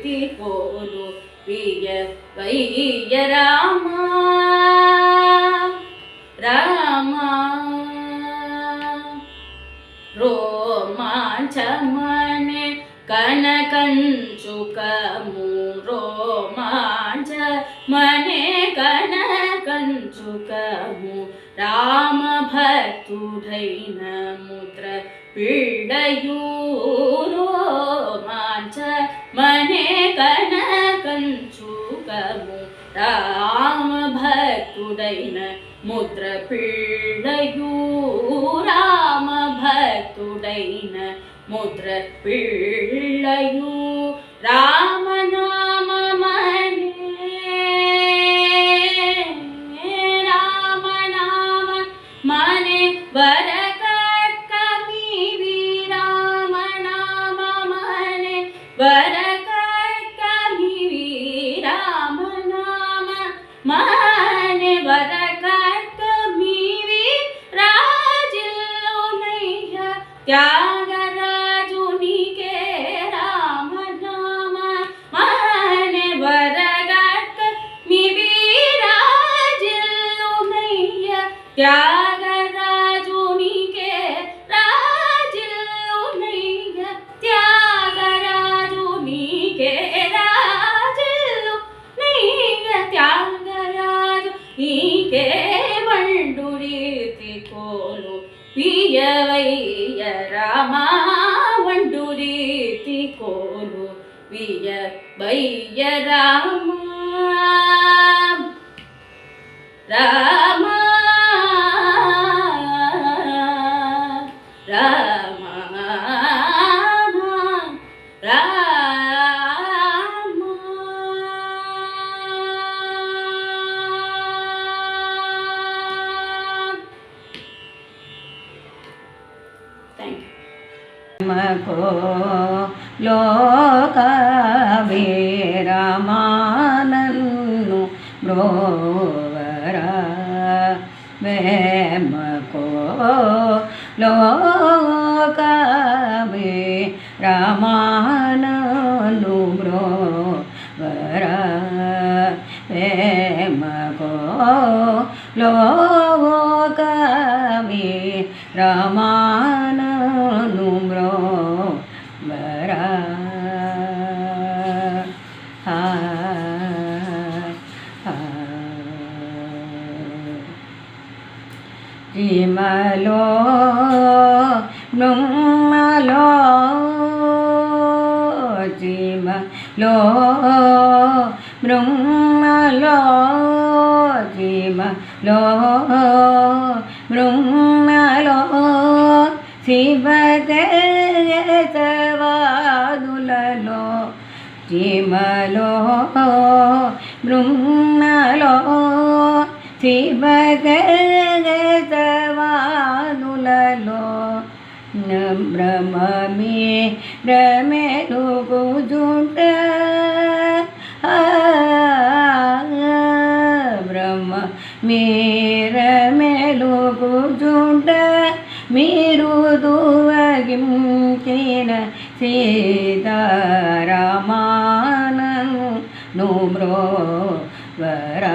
Tikolu, Vijavaiya Rama. Rama Romanchamane Kanakanchukamu. Romanchamane Kanakanchukamu. Rama Bhaktudaina Mudra Pidayu. Romanchamane Kanakanchukamu. Rama Bhaktudaina Mudra Pidayu. Rama Bhaktudaina Mudra Pidayu. Rama Nama Mane, Rama Nama Mane Varakatamivi. Rama Nama Mane Varakatamivi. Rama Nama Mane Varakatamivi. Rajilunaiya ತ್ಯಾಗರಾಜುನಿಗೆ Rama ನಾಮ ಮನೆ ಬರಗಟ್ಟ ಮಿವಿರಾಜಿಲ್ಲುನಯ್ಯ ತ್ಯಾಗರಾಜುನಿಗೆ ರಾಜಿಲ್ಲುನಯ್ಯ ತ್ಯಾಗರಾಜುನಿಗೆ ರಾಜಿಲ್ಲುನಯ್ಯ ತ್ಯಾಗರಾಜು ನೀಗೆ ಬಂಡುರೀತಿ ಕೋಲು ವಿಯವಯ್ಯ ರಾಮ ಬಂಡುರೀತಿ ಕೋಲು ವಿಯವಯ್ಯ Rama Rama Rama Rama thank you.
ಮಕೋ ಲೋಕವೇ ರಾಮನನ್ನು ಬ್ರೋವರ ವೇಮಕೋ ಲೋಕವೇ ರಾಮನನ್ನು ಬ್ರೋವರ ವೇಮಕೋ ಲೋಕವೇ ರಾಮನನ್ನು ಬ್ರೋವರ ಜಿಮಲೋ ಬ್ರಹ್ಮಲೋ ಜಿಮಲೋ ಬ್ರಹ್ಮಲೋ ಜಿಮಲೋ ಬ್ರಹ್ಮಲೋ శివదేశవాదులలో జిమలో బ్రహ్మలో శివదేశవాదులలో బ్రహ్మమే రమెలు కూజుంట బ్రహ్మ మీరమెలు కూజుంట మీరు దువగించిన సీతారామాను బ్రోవర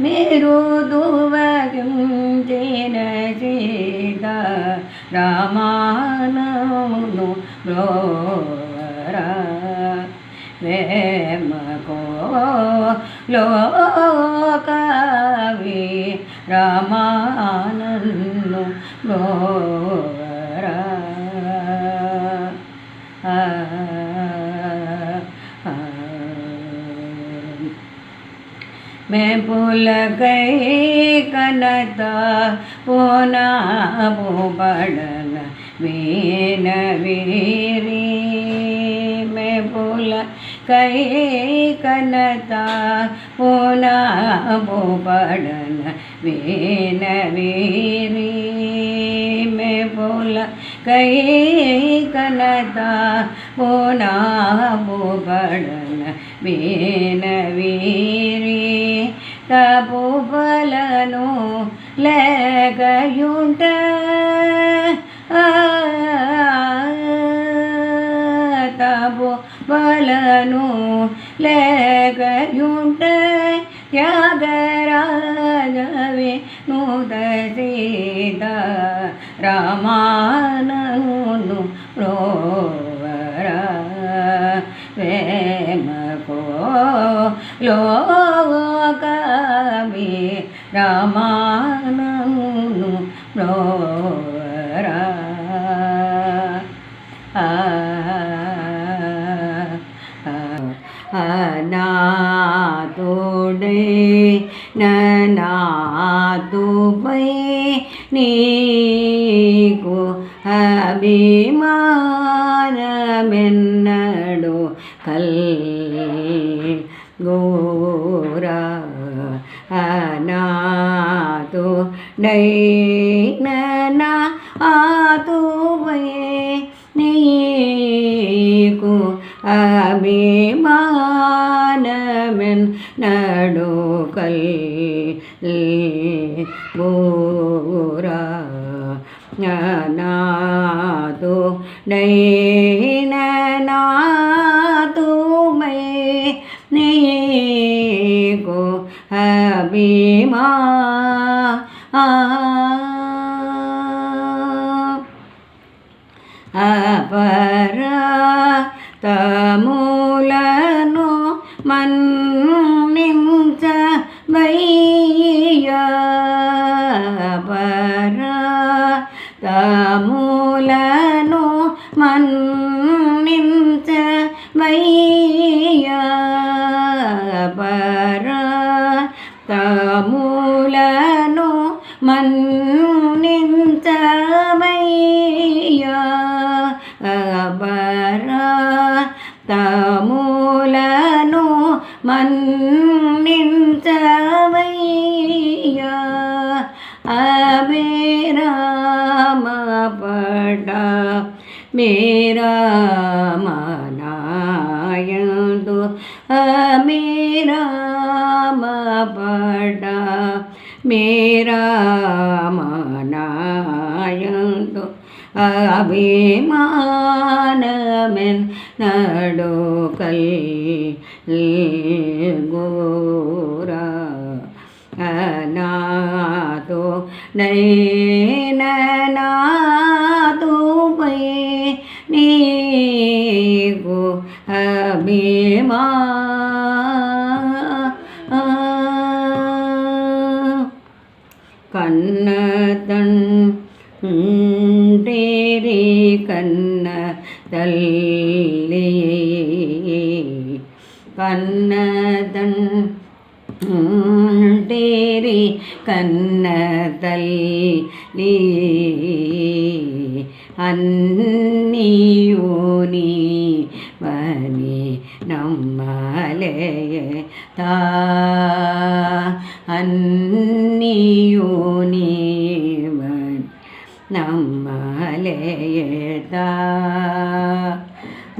మీరు దువగించిన సీతారామాను బ్రోవర వేమకో లోకవే రామానన్ను బ్రోవర मैं भूल गई कनता पोना बड़न वीन वीरी मैं भूल गई कनता पोना बड़न वीन वीरी मैं भूल गई कनता पोना बड़न वीन वीरी तबु बलनु लेगयुंट तबु बलनु लेगयुंट त्यागराजवे नूत सीता रामाननु ब्रोवरा वेमको लोकवे रामाननु ब्रोवरा अनातुडे ननातुपै नीकु अभिमानमेन्नडु कल्गोरा अनातुडै ननातुपै नीकु अभिमानमेन्नडु कल्गोरा नातु नैन नातु मैं नीको अभिमा अपरा तमूलनो मन्निंच वैया अपरा तमूलनो मन्निंच वैया अपरा तमूलनो मन्निंच वैया अपरा तमूलनो मन्निंच वैया मेरा पड़ा मेरा मनायंदु मेरा पड़ा मेरा मनायंदु अभिमानमेन नडोकल गोरा नातो नैन नातो पै नीको अभिमा कन्नतन तेरे कन्न तल्ली कन्नतन तेरे कन्न तल्ली अन्नियोनी वनी नम्मलेता अन्नियोनी नम्मलेता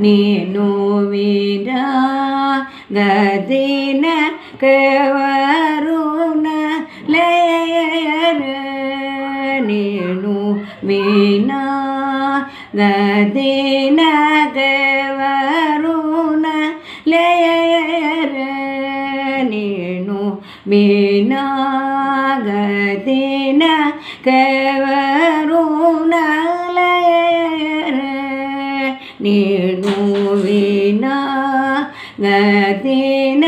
नीनु वीरा गदिन कवरुण लेयर नीनु वीना गदिन कवरुण लेयर नीनु वीना गदिन कवरुण लेयर नीनु वीना गदिन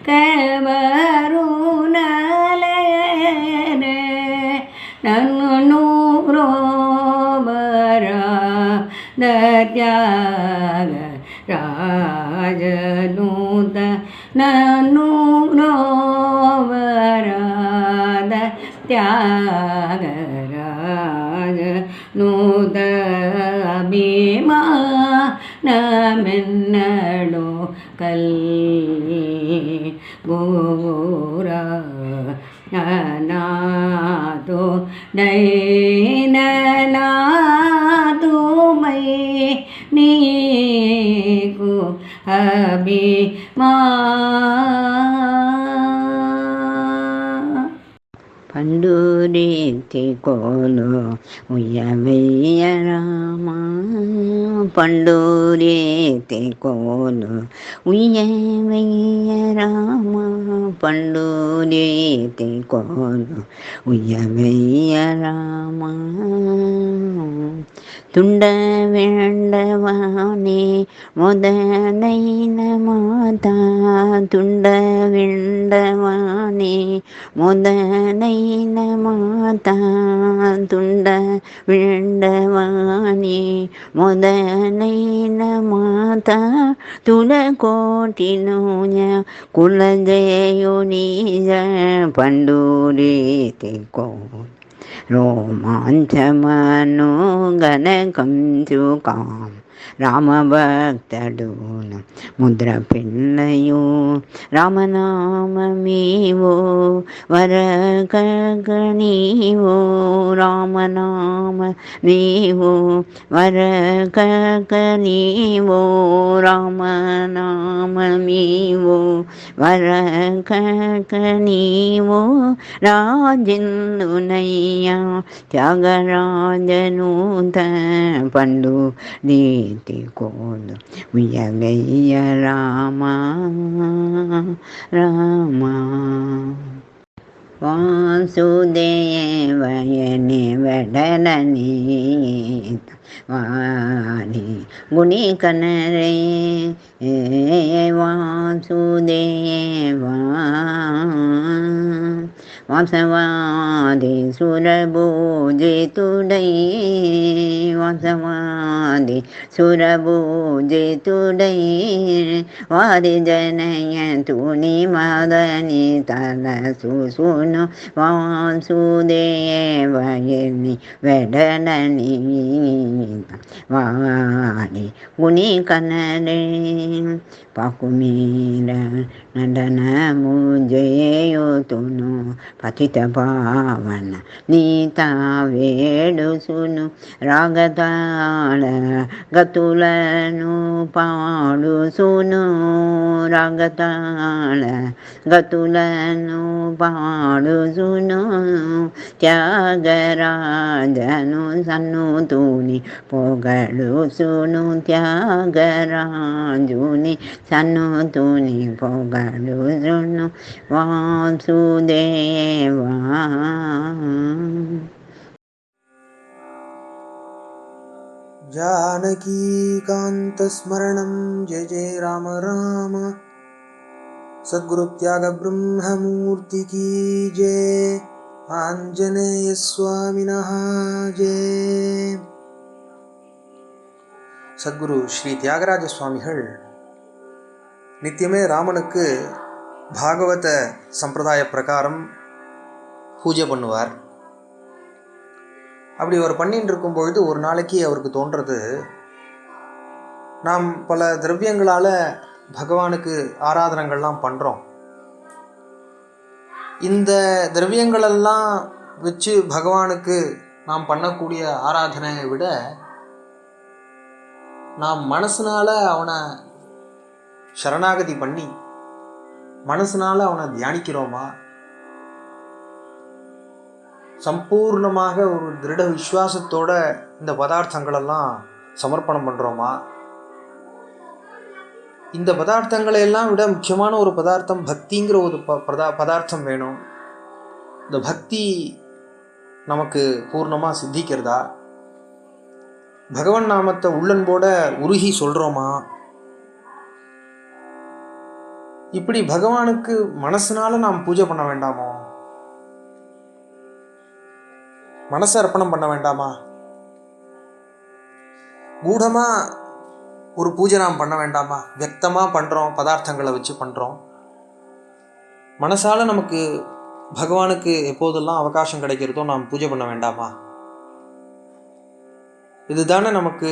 कवरुण लेयर नन्नु रोबरा त्याग राजनूत नन्नु रोबरा त्याग राजनूत अभिमा नमेन्नडो कल गोरा नातो नैन नातो मैं नीको अभिमा पंडुरीति कोलो उयवैय रामा पंडुरीति कोलो उयवैय रामा पंडुरीति कोलो उयवैय रामा ತುಂಡ ವೆಂಡವಾನೆ ಮೊದಲೈನ ಮಾತಾ ತುಂಡ ವೆಂಡವಾನೆ ಮೊದಲೈನ ಮಾತಾ ತುಂಡ ವೆಂಡವಾನೆ ಮೊದಲೈನ ಮಾತಾ ತುಳಕೋಟಿನೋಯ ಕುಲಜಯೋ ನೀಜ పండురీతి కో रोमाञ्चमनो गणकं चुकां రామభక్తడును ముద్ర పిల్లయు రామనామమీవో వరకగణీవో రామనామ నీవో వరకగణీవో రామనామమీవో వరకగణీవో రాజిందునయ్యా త్యాగరాజనూత పండు నీతి కోదు ఉయ్యగయ్య రామ రామ వాసుదేవయని వెడలని వారి గుణి కనరే వాసుదేవా వాసవాది సురభూజితుడై వాసవాది సురభూజితుడై వారి జనయ తుని మదని తల సుసును వాసుదేవయని వెడలని వారి గుణి కనరే పాకుమీర నడనము జేయుతును పతిత పావన నీత వేడుసును రాగతాళ గతులను పాడుసును రాగతాళ గతులను పాడుసును త్యాగరాజను సన్నుతుని పొగడుసును త్యాగరాజుని సన్నుతుని పొగడుసును వాసుదేవా
जानकीकान्तस्मरणं जय जय राम राम सद्गुरु त्याग ब्रह्ममूर्ति की जय आंजनेय स्वामिनः जय சத்குரு ஸ்ரீ தியாகராஜ சுவாமிகள் நித்தியமே ராமனுக்கு பாகவத சம்பிரதாய பிரகாரம் பூஜை பண்ணுவார். அப்படி அவர் பண்ணிட்டு இருக்கும்பொழுது ஒரு நாளைக்கு அவருக்கு தோன்றது, நாம் பல திரவியங்களால் பகவானுக்கு ஆராதனைகள்லாம் பண்ணுறோம். இந்த திரவியங்களெல்லாம் வச்சு பகவானுக்கு நாம் பண்ணக்கூடிய ஆராதனையை விட நாம் மனசுனால அவனை சரணாகதி பண்ணி மனசுனால அவனை தியானிக்கிறோமா, சம்பூர்ணமாக ஒரு திருட விசுவாசத்தோட இந்த பதார்த்தங்களெல்லாம் சமர்ப்பணம் பண்ணுறோமா? இந்த பதார்த்தங்களை எல்லாம் விட முக்கியமான ஒரு பதார்த்தம் பக்திங்கிற ஒரு பதார்த்தம் வேணும். இந்த பக்தி நமக்கு பூர்ணமாக சித்திக்கிறதா? பகவான் நாமத்தை உள்ளன்போட உருகி சொல்கிறோமா? இப்படி பகவானுக்கு மனசுனால நாம் பூஜை பண்ண வேண்டாமோ? மனசை அர்ப்பணம் பண்ண வேண்டாமா? கூடமாக ஒரு பூஜை நாம் பண்ண வேண்டாமா? வியக்தமாக பண்ணுறோம், பதார்த்தங்களை வச்சு பண்ணுறோம். மனசால் நமக்கு பகவானுக்கு எப்போதெல்லாம் அவகாசம் கிடைக்கிறதோ நாம் பூஜை பண்ண வேண்டாமா? இதுதானே நமக்கு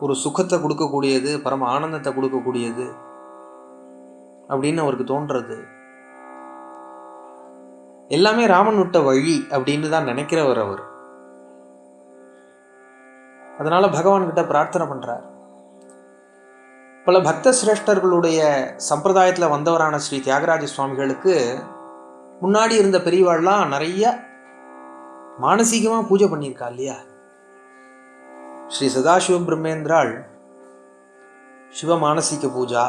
ஒரு சுகத்தை கொடுக்கக்கூடியது, பரம ஆனந்தத்தை கொடுக்கக்கூடியது அப்படின்னு அவருக்கு தோன்றது. எல்லாமே ராமன் விட்ட வழி அப்படின்னு தான் நினைக்கிறவர் அவர். அதனால பகவான்கிட்ட பிரார்த்தனை பண்றார். பல பக்த சிரேஷ்டர்களுடைய சம்பிரதாயத்தில் வந்தவரான ஸ்ரீ தியாகராஜ சுவாமிகளுக்கு முன்னாடி இருந்த பெரியவாள்லாம் நிறைய மானசீகமாக பூஜை பண்ணியிருக்கா இல்லையா? ஸ்ரீ சதாசிவ பிரம்மேந்திராள் சிவ மானசீக பூஜா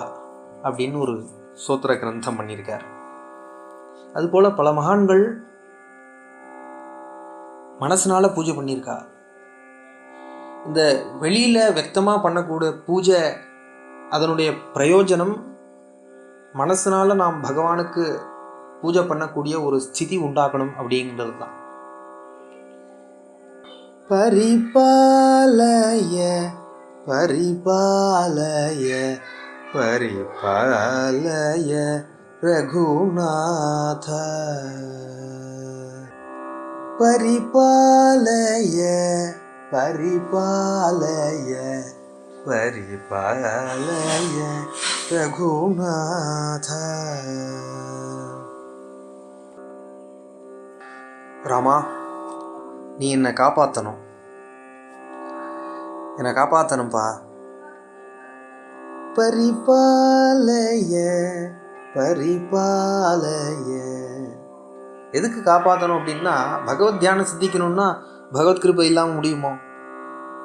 அப்படின்னு ஒரு சோத்திர கிரந்தம் பண்ணியிருக்கார். அதுபோல் பல மகான்கள் மனசுனால பூஜை பண்ணியிருக்கா. இந்த வெளியில் व्यक्तமாக பண்ணக்கூடிய பூஜை அதனுடைய பிரயோஜனம் மனசுனால நாம் பகவானுக்கு பூஜை பண்ணக்கூடிய ஒரு ஸ்திதி உண்டாக்கணும் அப்படிங்கிறது தான். பரிபாலய பரிபாலய பரிபாலய ரகுநாத பரிபாலய பரிபாலய परिपालय रघुनाथ. ராமா, நீ என்னை காப்பாற்றணும், என்னை காப்பாற்றணும்ப்பா. பரிபாலய பரிபாலய. எதுக்கு காப்பாற்றணும் அப்படின்னா, பகவத் தியானம் சித்திக்கணும்னா பகவத் கிருபை இல்லாமல் முடியுமோ?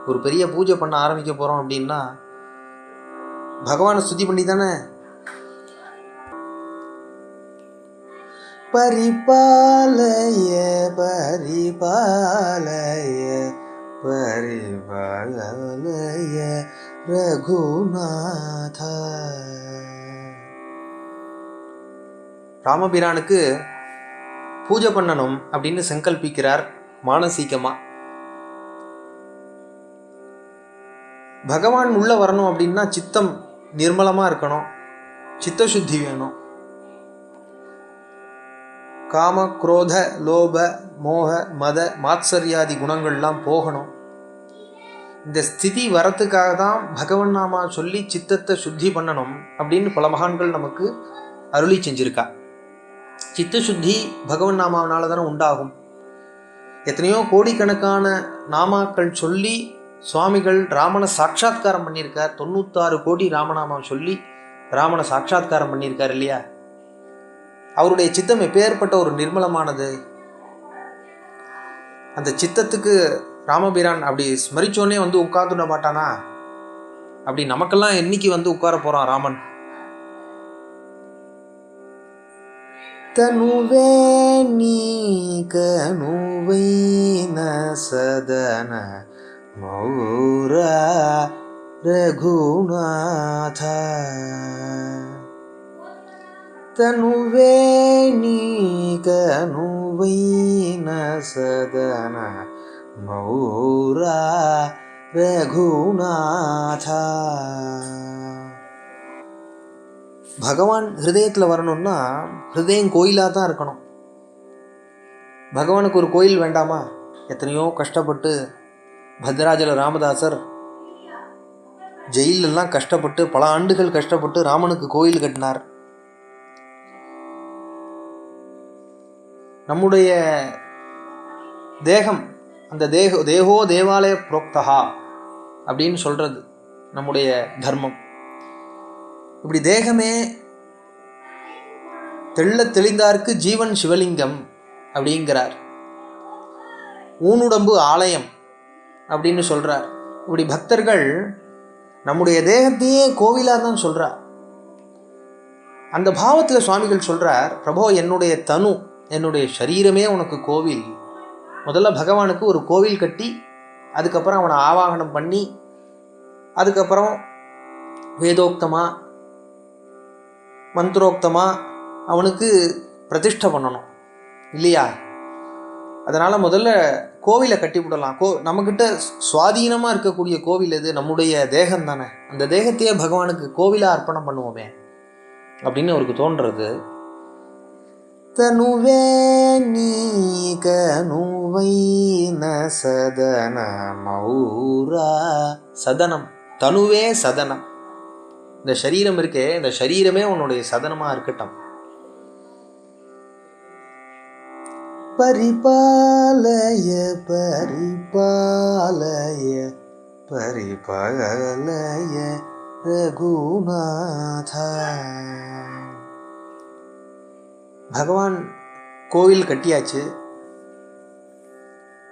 ஒரு பெரிய பூஜை பண்ண ஆரம்பிக்க போகிறோம் அப்படின்னா பகவானை ஸ்துதி பண்ணி தானே. பரிபாலய பரிபாலய பரிபாலய ரகுநாத. ராமபிரானுக்கு பூஜை பண்ணணும் அப்படின்னு சங்கல்பிக்கிறார் மானசீகமா. பகவான் உள்ள வரணும் அப்படின்னா சித்தம் நிர்மலமா இருக்கணும், சித்தசுத்தி வேணும். காம குரோத லோப மோக மத மாத்சரியாதி குணங்கள்லாம் போகணும். இந்த ஸ்திதி வரத்துக்காக தான் பகவன் நாமா சொல்லி சித்தத்தை சுத்தி பண்ணணும் அப்படின்னு பல மகான்கள் நமக்கு அருளி செஞ்சிருக்கா. சித்த சுத்தி பகவன் நாமாவனால தானே உண்டாகும். எத்தனையோ கோடிக்கணக்கான நாமாக்கள் சொல்லி சுவாமிகள் ராமனை சாட்சாத்காரம் பண்ணியிருக்கார். 96 கோடி ராமநாமம் சொல்லி ராமனை சாட்சாத்காரம் பண்ணியிருக்கார் இல்லையா? அவருடைய சித்தம் எப்பேற்பட்ட ஒரு நிர்மலமானது. அந்த சித்தத்துக்கு ராமபிரான் அப்படி ஸ்மரிச்சோன்னே வந்து உட்கார்ந்துட மாட்டானா? அப்படி நமக்கெல்லாம் என்னைக்கு வந்து உட்கார போறான் ராமன்? தனுவே நீ கனுவை நசதன மௌரா ரகுநாத. தனுவே நீ கனுவை நசதன மௌரா ரகுநாத. பகவான் ஹிருதயத்தில் வரணும்னா ஹிருதயம் கோயிலாக தான் இருக்கணும். பகவானுக்கு ஒரு கோயில் வேண்டாமா? எத்தனையோ கஷ்டப்பட்டு பத்ராஜல ராமதாசர் ஜெயிலெல்லாம் கஷ்டப்பட்டு பல ஆண்டுகள் கஷ்டப்பட்டு ராமனுக்கு கோயில் கட்டினார். நம்முடைய தேகம், அந்த தேகோ தேவாலய புரோக்தகா அப்படின்னு சொல்றது நம்முடைய தர்மம். இப்படி தேகமே தெள்ள தெளிந்தார்க்கு ஜீவன் சிவலிங்கம் அப்படிங்கிறார். ஊனுடம்பு ஆலயம் அப்படின்னு சொல்றார். இப்படி பக்தர்கள் நம்முடைய தேகத்தையே கோவிலாக தான் சொல்றார். அந்த பாவத்தில் சுவாமிகள் சொல்றார், பிரபோ என்னுடைய தனு, என்னுடைய சரீரமே உனக்கு கோவில். முதல்ல பகவானுக்கு ஒரு கோவில் கட்டி அதுக்கப்புறம் அவனை ஆவாகனம் பண்ணி அதுக்கப்புறம் வேதோக்தமா மந்திரோக்தமா அவனுக்கு பிரதிஷ்டை பண்ணணும் இல்லையா? அதனால் முதல்ல கோவிலை கட்டி விடலாம். நம்மக்கிட்ட சுவாதீனமாக இருக்கக்கூடிய கோவில் எது? நம்முடைய தேகம் தானே. அந்த தேகத்தையே பகவானுக்கு கோவிலாக அர்ப்பணம் பண்ணுவோமே அப்படின்னு அவருக்கு தோன்றது. தனுவே நீ கனுவை நசதன மௌரா. சதனம், தனுவே சதனம். இந்த சரீரம் இருக்கே, இந்த சரீரமே உன்னுடைய சதனமா இருக்கட்டும். பரிபாலய பரிபாலய பரிபாலய ரகுநாத. பகவான் கோவில் கட்டியாச்சு.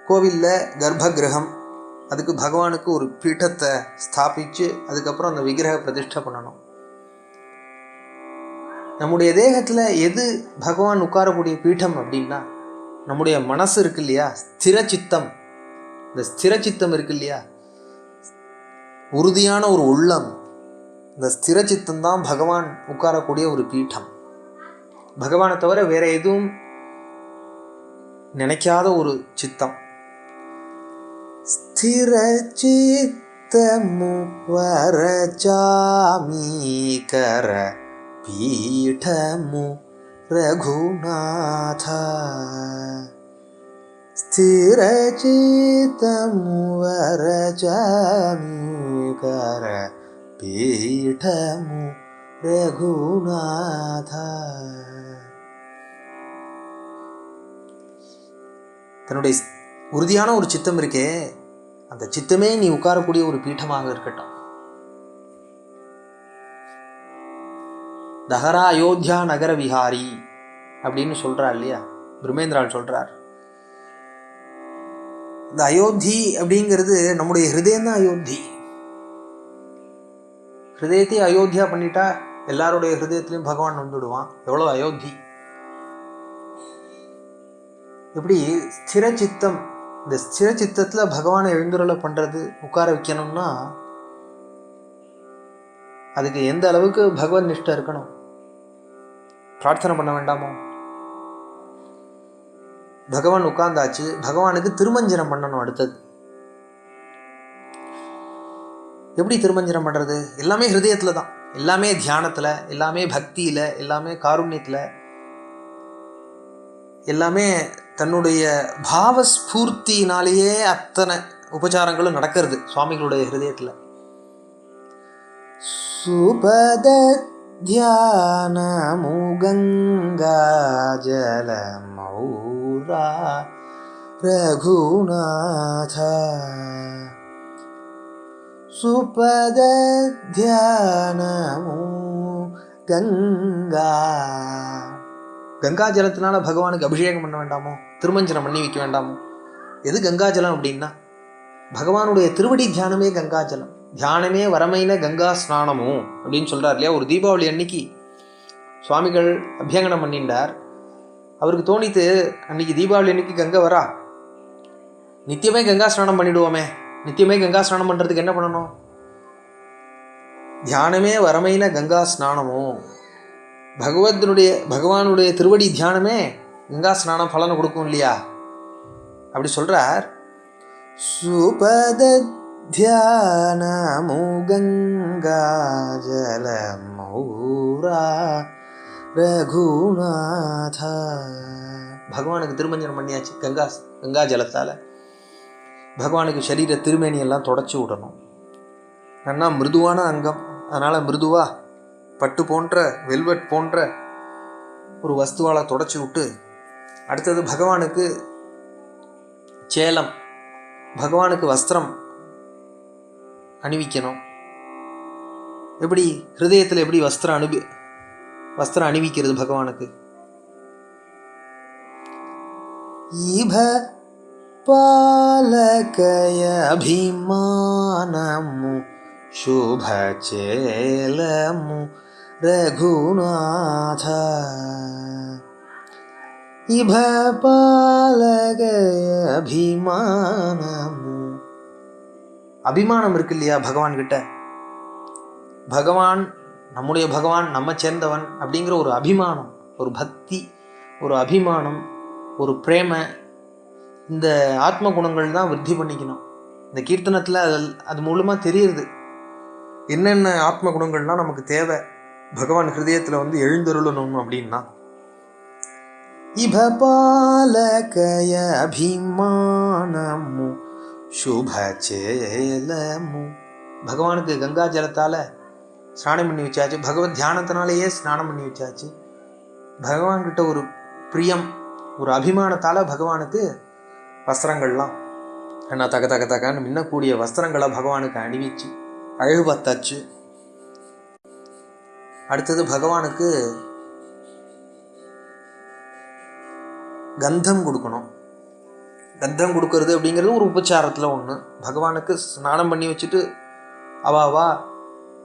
கோவிலில் கர்ப்ப கிரகம், அதுக்கு பகவானுக்கு ஒரு பீட்டத்தை ஸ்தாபித்து அதுக்கப்புறம் அந்த விக்கிரக பிரதிஷ்டை பண்ணணும். நம்முடைய தேகத்தில் எது பகவான் உட்காரக்கூடிய பீட்டம் அப்படின்னா நம்முடைய மனசு இருக்கு இல்லையா, ஸ்திர சித்தம். இந்த ஸ்திர சித்தம் இருக்கு இல்லையா, உறுதியான ஒரு உள்ளம். இந்த ஸ்திர சித்தம் தான் பகவான் உட்காரக்கூடிய ஒரு பீட்டம். பகவானை தவிர வேற எதுவும் நினைக்காத ஒரு சித்தம். ஸ்திர சித்தமு வரஜாமீகர பீடமு ரகுநாத. స్థిరచిత్తము వరచమీకర పీఠము ரகுநாத. தன்னுடைய உறுதியான ஒரு சித்தம் இருக்கே, அந்த சித்தமே நீ உட்காரக்கூடிய ஒரு பீட்டமாக இருக்கட்டும். தஹரா அயோத்தியா நகர விஹாரி அப்படின்னு சொல்றார் இல்லையா, பிரம்மேந்திரால் சொல்றார். இந்த அயோத்தி அப்படிங்கிறது நம்முடைய ஹிருதயம்தான் அயோத்தி. ஹிருதயத்தையும் அயோத்தியா பண்ணிட்டா எல்லாருடைய ஹிருதயத்திலையும் பகவான் வந்துடுவான். எவ்வளவு அயோத்தி! எப்படி ஸ்திர சித்தம், இந்த ஸ்திர சித்தத்துல பகவானை எழுந்துருளை பண்றது, உட்கார வைக்கணும்னா அதுக்கு எந்த அளவுக்கு பகவத் நிஷ்டை இருக்கணும். பிரார்த்தனை பண்ண வேண்டாமோ? பகவான் உட்கார்ந்தாச்சு, பகவானுக்கு திருமஞ்சனம் பண்ணணும். அடுத்தது எப்படி திருமஞ்சனம் பண்றது? எல்லாமே ஹிருதயத்துல தான், எல்லாமே தியானத்துல, எல்லாமே பக்தியில, எல்லாமே காருண்யத்துல, எல்லாமே தன்னுடைய பாவஸ்பூர்த்தினாலேயே அத்தனை உபச்சாரங்களும் நடக்கிறது சுவாமிகளுடைய ஹிருதயத்துல. சுபத தியானமு கங்கா ஜல மௌரா ரகுநாத. சுபத தியானமு கங்கா, கங்கா ஜலத்தினால பகவானுக்கு அபிஷேகம் பண்ண வேண்டாமோ? திருமஞ்சனம் பண்ணி வைக்க வேண்டாமோ? எது கங்கா ஜலம் அப்படின்னா, பகவானுடைய திருவடி தியானமே கங்கா ஜலம். தியானமே வரமைன கங்கா ஸ்நானமும் அப்படின்னு சொல்றார் இல்லையா. ஒரு தீபாவளி அன்னைக்கு சுவாமிகள் அபியங்கனம் பண்ணிட்டார். அவருக்கு தோணித்து, அன்னைக்கு தீபாவளி அன்னைக்கு கங்கை வரா, நித்தியமே கங்கா ஸ்நானம் பண்ணிடுவோமே. நித்தியமே கங்கா ஸ்நானம் பண்றதுக்கு என்ன பண்ணணும்? தியானமே வரமைன கங்கா ஸ்நானமும், பகவானுடைய திருவடி தியானமே கங்கா ஸ்நானம் பலனை கொடுக்கும் இல்லையா. அப்படி சொல்றார். சுபத தியானமு கங்கா ஜல மௌரா ரகுநாத. பகவானுக்கு திருமஞ்சனம் பண்ணியாச்சு கங்கா ஜலத்தால. பகவானுக்கு சரீர திருமேனியெல்லாம் தொடச்சி விடணும். ஏன்னா மிருதுவான அங்கம், அதனால மிருதுவா பட்டு போன்ற வெல்வெட் போன்ற ஒரு வஸ்துவால் தொடச்சி விட்டு, அடுத்தது பகவானுக்கு சேலம், பகவானுக்கு வஸ்திரம் அணிவிக்கணும். எப்படி ஹிருதயத்தில் எப்படி வஸ்திரம் அணிவிக்கிறது பகவானுக்கு? ஈப பாலகய அபிமானமு சுபச்சேலமு ரகுநாத. இப பாலகய அபிமானமு, அபிமானம் இருக்கு இல்லையா பகவான் கிட்ட. பகவான் நம்முடைய பகவான், நம்ம சேர்ந்தவன் அப்படிங்கிற ஒரு அபிமானம், ஒரு பக்தி, ஒரு அபிமானம், ஒரு பிரேம, இந்த ஆத்ம குணங்கள் தான் விருத்தி பண்ணிக்கணும். இந்த கீர்த்தனத்தில் அது மூலமாக தெரியுது என்னென்ன ஆத்ம குணங்கள்லாம் நமக்கு தேவை பகவான் ஹிருதயத்தில் வந்து எழுந்தருளணும் அப்படின்னா. இப பாலகய அபிமானமு சுபச்சேலமு. பகவானுக்கு கங்கா ஜலத்தால் ஸ்நானம் பண்ணி வச்சாச்சு, பகவத் தியானத்தினாலேயே ஸ்நானம் பண்ணி வச்சாச்சு. பகவான்கிட்ட ஒரு பிரியம், ஒரு அபிமானத்தால் பகவானுக்கு வஸ்திரங்கள்லாம் என்ன தக தக தகன்னு மின்னக்கூடிய வஸ்திரங்களை பகவானுக்கு அணிவிச்சு அழகு பார்த்தாச்சு. அடுத்தது பகவானுக்கு கந்தம் கொடுக்கணும். கந்தம் கொடுக்கறது அப்படிங்கிறது ஒரு உபச்சாரத்தில் ஒன்று. பகவானுக்கு ஸ்நானம் பண்ணி வச்சுட்டு அவாவா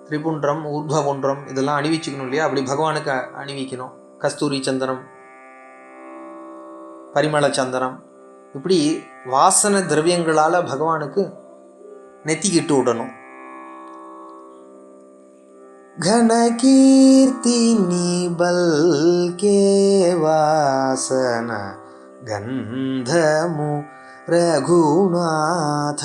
திரிபுன்றம் ஊர்துவபுன்றம் இதெல்லாம் அணிவிச்சுக்கணும் இல்லையா. அப்படி பகவானுக்கு அணிவிக்கணும். கஸ்தூரி சந்தனம், பரிமள சந்தனம், இப்படி வாசன திரவியங்களால் பகவானுக்கு நெத்திக்கிட்டு விடணும். கனகீர்த்தி நிபல்கே வாசன கந்தமு ரகுநாத.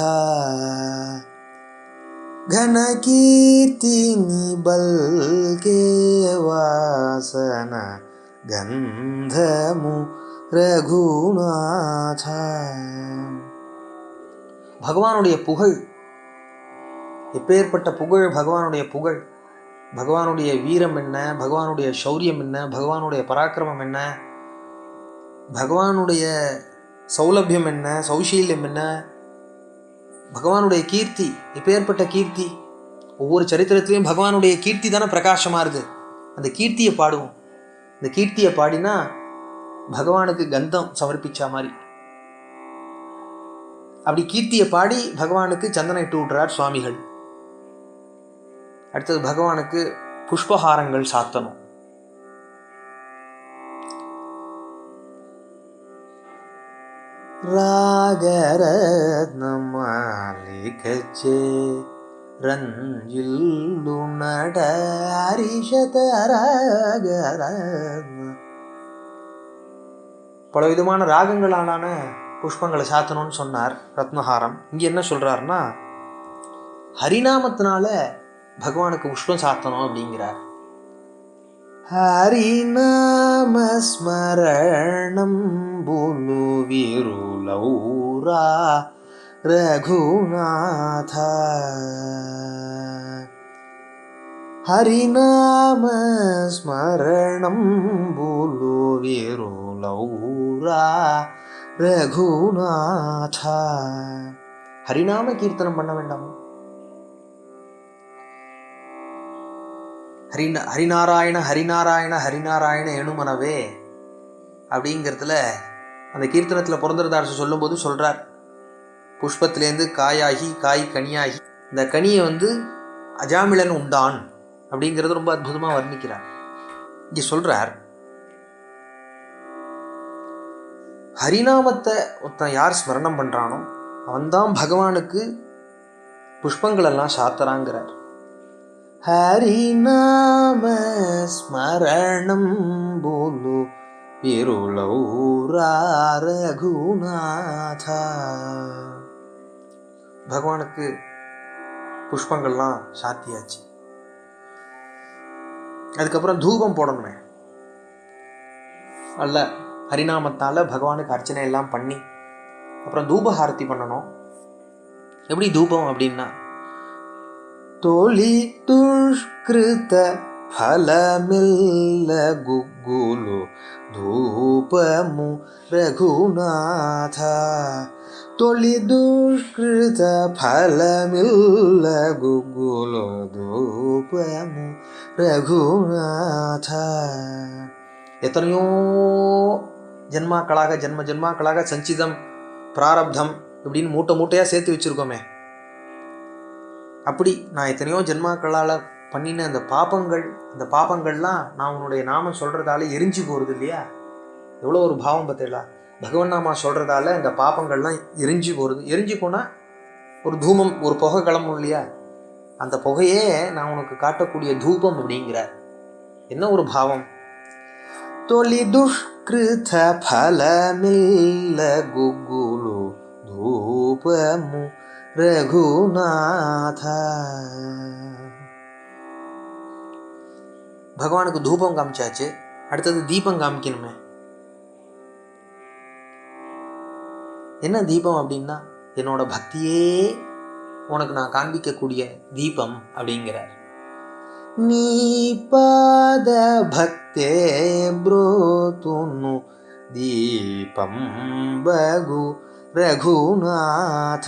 கனகீர்த்தி நிபல்கே வாசன கந்தமு ரகுநாத. பகவானுடைய புகழ் எப்பேற்பட்ட புகழ்! பகவானுடைய புகழ், பகவானுடைய வீரம் என்ன, பகவானுடைய சௌரியம் என்ன, பகவானுடைய பராக்கிரமம் என்ன, பகவானுடைய சௌலபியம் என்ன, சௌஷீல்யம் என்ன, பகவானுடைய கீர்த்தி எப்பேற்பட்ட கீர்த்தி! ஒவ்வொரு சரித்திரத்திலையும் பகவானுடைய கீர்த்தி தானே பிரகாசமா இருக்கு. அந்த கீர்த்தியை பாடுவோம். இந்த கீர்த்தியை பாடினா பகவானுக்கு கந்தம் சமர்ப்பிச்சா மாதிரி. அப்படி கீர்த்தியை பாடி பகவானுக்கு சந்தனம் இட்டு விட்டுறார் சுவாமிகள். அடுத்தது பகவானுக்கு புஷ்பஹாரங்கள் சாத்தணும். ராகரத்னம் மாலிகச்சே ரஞ்சில்லு நட ஹரிஷத ராகரத்ன. பல விதமான ராகங்களாலான புஷ்பங்களை சாத்தணும்னு சொன்னார் ரத்னஹாரம். இங்கே என்ன சொல்றாருன்னா, ஹரிநாமத்தினால பகவானுக்கு புஷ்பம் சாத்தணும் அப்படிங்கிறார். ஹரிநாம ஸ்மரணம் புலு விருலௌரா ரகுநாத. ஹரிநாம ஸ்மரணம் புலு விருலௌரா ரகுநாத. ஹரிநாம கீர்த்தனம் பண்ண வேண்டாமா? ஹரிநாராயண ஹரிநாராயண ஹரிநாராயண எணுமனவே அப்படிங்கிறதுல அந்த கீர்த்தனத்தில் புரந்தரதாசர் சொல்லும்போது சொல்றார், புஷ்பத்திலேருந்து காயாகி காய் கனியாகி இந்த கனியை அஜாமிளன் உண்டான் அப்படிங்கிறது ரொம்ப அற்புதமாக வர்ணிக்கிறார். இங்கே சொல்றார், ஹரிநாமத்தை ஒருத்தன் யார் ஸ்மரணம் பண்றானோ அவன்தான் பகவானுக்கு புஷ்பங்கள் எல்லாம் சாத்தறாங்கிறார். ஹரிநாம ஸ்மரணம் போலு விருலௌரா ரகுநாத. பகவானுக்கு புஷ்பங்கள்லாம் சாத்தியாச்சு. அதுக்கப்புறம் தூபம் போடணுமே. அல்ல, ஹரிநாமத்தால் பகவானுக்கு அர்ச்சனை எல்லாம் பண்ணி அப்புறம் தூபஹாரத்தி பண்ணணும். எப்படி தூபம் அப்படின்னா, தோழி துஷ்கிருத ஃபலமில்ல குகுலு தூபமு ரகுநாத. தொழி துஷ்கிருத ஃபலமில்ல குகுலு தூபமு ரகுநாத. எத்தனையோ ஜென்மாக்களாக ஜென்மாக்களாக சஞ்சிதம் பிராரப்தம் இப்படின்னு மூட்டை மூட்டையாக சேர்த்து வச்சுருக்கோமே. அப்படி நான் எத்தனையோ ஜென்மாக்களால் பண்ணின அந்த பாப்பங்கள்லாம் நான் உன்னுடைய நாமம் சொல்கிறதால எரிஞ்சு போகிறது இல்லையா? எவ்வளோ ஒரு பாவம் பார்த்தீங்களா? பகவன் நாமா சொல்கிறதால இந்த பாப்பங்கள்லாம் எரிஞ்சு போகிறது. எரிஞ்சு போனால் ஒரு தூமம், ஒரு புகை கிளம்பும் இல்லையா? அந்த புகையே நான் உனக்கு காட்டக்கூடிய தூபம் அப்படிங்கிறார். என்ன ஒரு பாவம்! தொழி துஷ்கிருத ஃபலமில்ல குகுலு தூபமு ரகுநாத. பகவானுக்கு தூபம் காமிச்சாச்சு, அடுத்தது தீபம் காமிக்கணுமே. என்ன தீபம் அப்படின்னா, என்னோட பக்தியே உனக்கு நான் காண்பிக்கக்கூடிய தீபம் அப்படிங்கிறார். நீ பாத பக்தே ப்ரோதுனு தீபம் பகு ரகுநாத.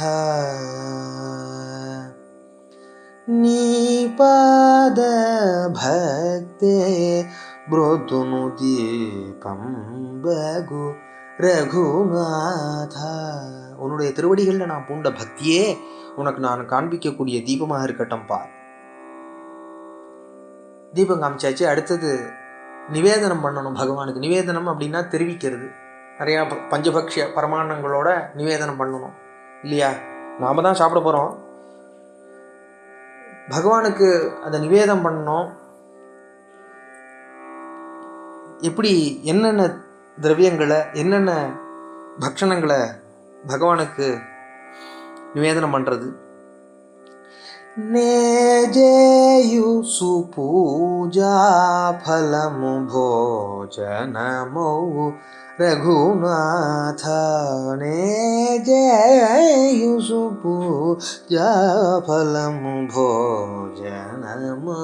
நீ பாத பக்தே ப்ரோதுனு தீபம் பகு ரகுநாத. உன்னுடைய திருவடிகளில் நான் பூண்ட பக்தியே உனக்கு நான் காண்பிக்கக்கூடிய தீபமாக இருக்கட்டும் பார். தீபம் காமிச்சாச்சு, அடுத்தது நிவேதனம் பண்ணணும் பகவானுக்கு. நிவேதனம் அப்படின்னா தெரிவிக்கிறது. நிறையா பஞ்சபக்ஷ பரமான்னங்களோட நிவேதனம் பண்ணணும் இல்லையா? நாம் தான் சாப்பிட போகிறோம், பகவானுக்கு அதை நிவேதனம் பண்ணணும். எப்படி, என்னென்ன திரவியங்களை, என்னென்ன பக்ஷணங்களை பகவானுக்கு நிவேதனம் பண்ணுறது? நேவேத்ய జేయు సుపూజా ఫలము భోజనమౌ రఘునాథ నే జేయు సుపూజా ఫలము భోజనమౌ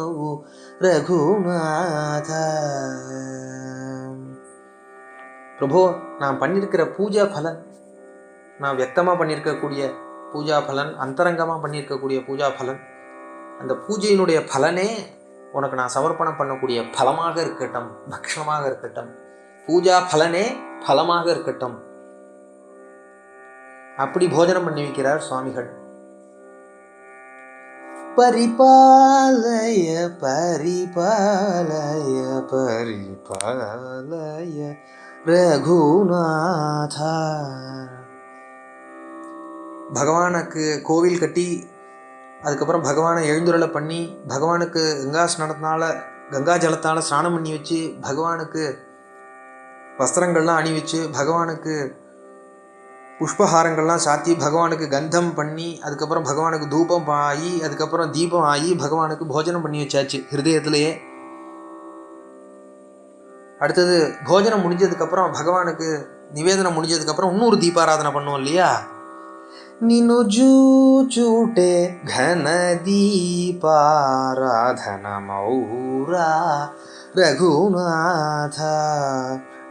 ரகுநாத. பிரபு, நான் பண்ணியிருக்கிற பூஜா பலன், நான் வியக்தமாக பண்ணியிருக்கக்கூடிய பூஜா பலன், அந்தரங்கமாக பண்ணியிருக்கக்கூடிய பூஜா பலன், அந்த பூஜையினுடைய பலனே உனக்கு நான் சமர்ப்பணம் பண்ணக்கூடிய பலமாக இருக்கட்டும், பக்ஷமாக இருக்கட்டும். பூஜா பலனே பலமாக இருக்கட்டும். அப்படி போஜனம் பண்ணி வைக்கிறார் சுவாமிகள். பரிபாலய பரிபாலய பரிபாலய ரகுநாதா. பகவானுக்கு கோவில் கட்டி அதுக்கப்புறம் பகவானை எழுந்துருளை பண்ணி பகவானுக்கு கங்கா ஜலத்தால் ஸ்நானம் பண்ணி வச்சு பகவானுக்கு வஸ்திரங்கள்லாம் அணி வச்சு பகவானுக்கு புஷ்பஹாரங்கள்லாம் சாத்தி பகவானுக்கு கந்தம் பண்ணி அதுக்கப்புறம் பகவானுக்கு தூபம் ஆகி அதுக்கப்புறம் தீபம் ஆகி பகவானுக்கு போஜனம் பண்ணி வச்சாச்சு ஹிருதயத்திலேயே. அடுத்தது போஜனம் முடிஞ்சதுக்கப்புறம் பகவானுக்கு நிவேதனம் முடிஞ்சதுக்கப்புறம் இன்னொரு தீபாராதனை பண்ணுவோம் இல்லையா? నిను జూచూటే ఘన దీపారాధనమౌరా రఘునాథ.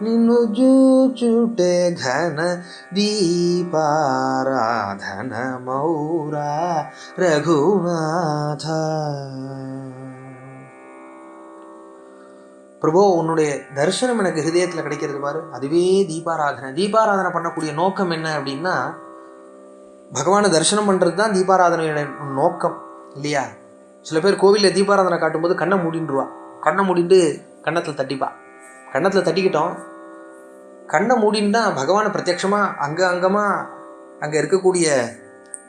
నిన్ను జూచుటే ఘన దీపారాధనమౌరా ரகுநாத. பிரபு, உன்னுடைய தரிசனம் எனக்கு ஹிருதயத்தில் கிடைக்கிறது பாரு, அதுவே தீபாராதனை. தீபாராதனை பண்ணக்கூடிய நோக்கம் என்ன அப்படின்னா, பகவானை தரிசனம் பண்ணுறது தான் தீபாராதனையோட நோக்கம் இல்லையா? சில பேர் கோவிலில் தீபாராதனை காட்டும்போது கண்ணை மூடின்றுவா. கண்ணை மூடிட்டு கன்னத்தில் தட்டிப்பா. கன்னத்தில் தட்டிக்கிட்டோம், கண்ணை மூடின்னா பகவானை பிரத்யட்சமாக அங்கே இருக்கக்கூடிய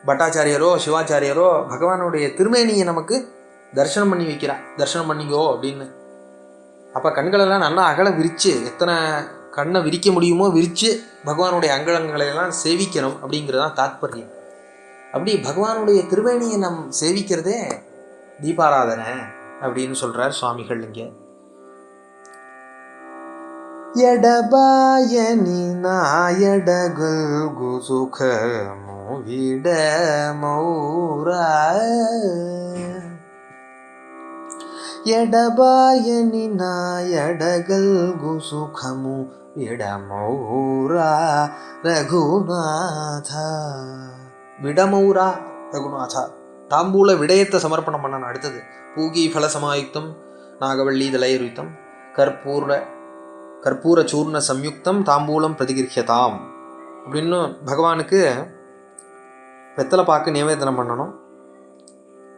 பட்டாச்சாரியரோ சிவாச்சாரியரோ பகவானுடைய திருமேனியை நமக்கு தரிசனம் பண்ணி வைக்கிறா. தரிசனம் பண்ணிக்கோ அப்படின்னு. அப்போ கண்களெல்லாம் நல்லா அகல விரித்து, எத்தனை கண்ணை விரிக்க முடியுமோ விரித்து பகவானுடைய அங்கங்களையெல்லாம் சேவிக்கணும் அப்படிங்கிறது தான் தாத்பரியம். அப்படி பகவானுடைய திருவேணியை நம் சேவிக்கிறதே தீபாராதனை அப்படின்னு சொல்கிறார் சுவாமிகள் இங்கே. எடபாயனி நாயடகல்கு சுகமு விடமௌரா. ఎడబాయని నాయడగల్గు సుఖము విడమౌరా రఘుநாத. விடமௌரா ரகுநாத. தாம்பூல விடயத்தை சமர்ப்பணம் பண்ணணும். அடுத்தது பூகி ஃபலசமாயுக்தம் நாகவள்ளி தலயருத்தம் கற்பூர சூர்ண சம்யுக்தம் தாம்பூலம் பிரதிகிருஹ்யதாம் அப்படின்னு பகவானுக்கு வெத்தலை பாக்கு நிவேதனம் பண்ணணும்.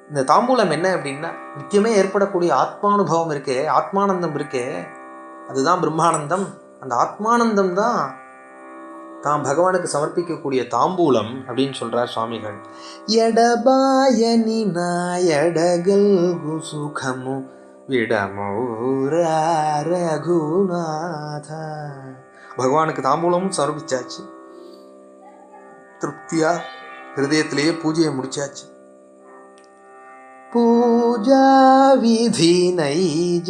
இந்த தாம்பூலம் என்ன அப்படின்னா, நித்தியமே ஏற்படக்கூடிய ஆத்மானுபவம் இருக்கே, ஆத்மானந்தம் இருக்கே, அதுதான் பிரம்மானந்தம். அந்த ஆத்மானந்தம் தான் தாம் பகவானுக்கு சமர்ப்பிக்கக்கூடிய தாம்பூலம் அப்படின்னு சொல்றார் சுவாமிகள். எடபாயனி நாயடகல்கு சுகமு விடமௌரா ரகுநாத. பகவானுக்கு தாம்பூலமும் சமர்ப்பிச்சாச்சு, திருப்தியா ஹிருதயத்திலேயே பூஜையை முடிச்சாச்சு. பூஜா விதி நைஜ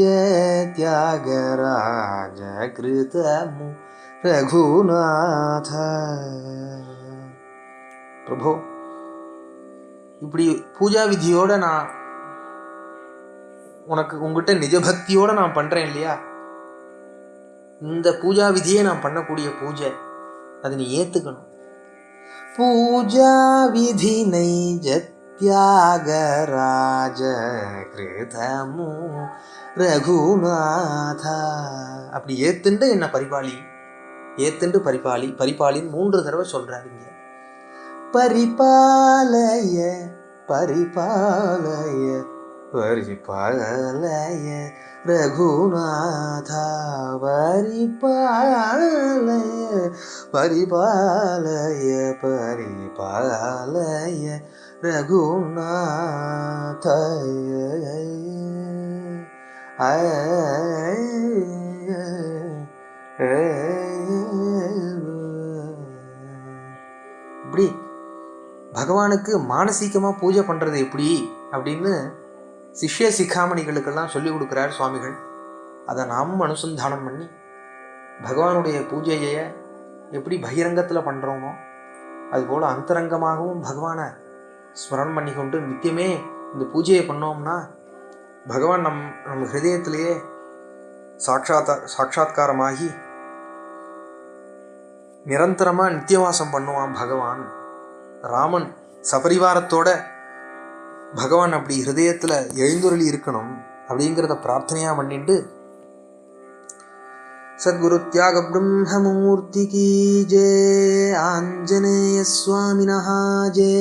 தியாகராஜ கிருதமு ரகுநாத. பிரபு, இப்படி பூஜா விதியோட நான் உங்ககிட்ட நிஜபக்தியோட நான் பண்றேன் இல்லையா? இந்த பூஜா விதியை நான் பண்ணக்கூடிய பூஜை, அதை நீ ஏத்துக்கணும். பூஜா விதி நைஜ தியாகராஜ கிருதமு ரகுநாத. அப்படி ஏத்துண்டு என்ன பரிபாலி, ஏத்துண்டு பரிபாலி. பரிபாலின்னு 3 தடவை சொல்றாரு இங்க. பரிபாலய பரிபாலய பரிபாலய ரகுநாத. பரிபாலய பரிபாலய பரிபாலய ரகுநாத. இப்படி பகவானுக்கு மானசீகமாக பூஜை பண்ணுறது எப்படி அப்படின்னு சிஷ்ய சிக்காமணிகளுக்கெல்லாம் சொல்லிக் கொடுக்குறார் சுவாமிகள். அதை நாமும் அனுசந்தானம் பண்ணி பகவானுடைய பூஜையை எப்படி பகிரங்கத்தில் பண்ணுறோமோ அதுபோல் அந்தரங்கமாகவும் பகவானை ஸ்மரணம் பண்ணி கொண்டு நித்தியமே இந்த பூஜையை பண்ணோம்னா பகவான் நம்ம ஹிருதயத்திலேயே சாட்சாத்காரமாகி நிரந்தரமாக நித்தியவாசம் பண்ணுவான் பகவான். ராமன் சபரிவாரத்தோட பகவான் அப்படி ஹிருதயத்தில் எழுந்துருளி இருக்கணும் அப்படிங்கிறத பிரார்த்தனையாக பண்ணிட்டு சத்குரு தியாக பிரம்மமூர்த்தி கீ ஜெய, ஆஞ்சநேய சுவாமினஹ ஜெய.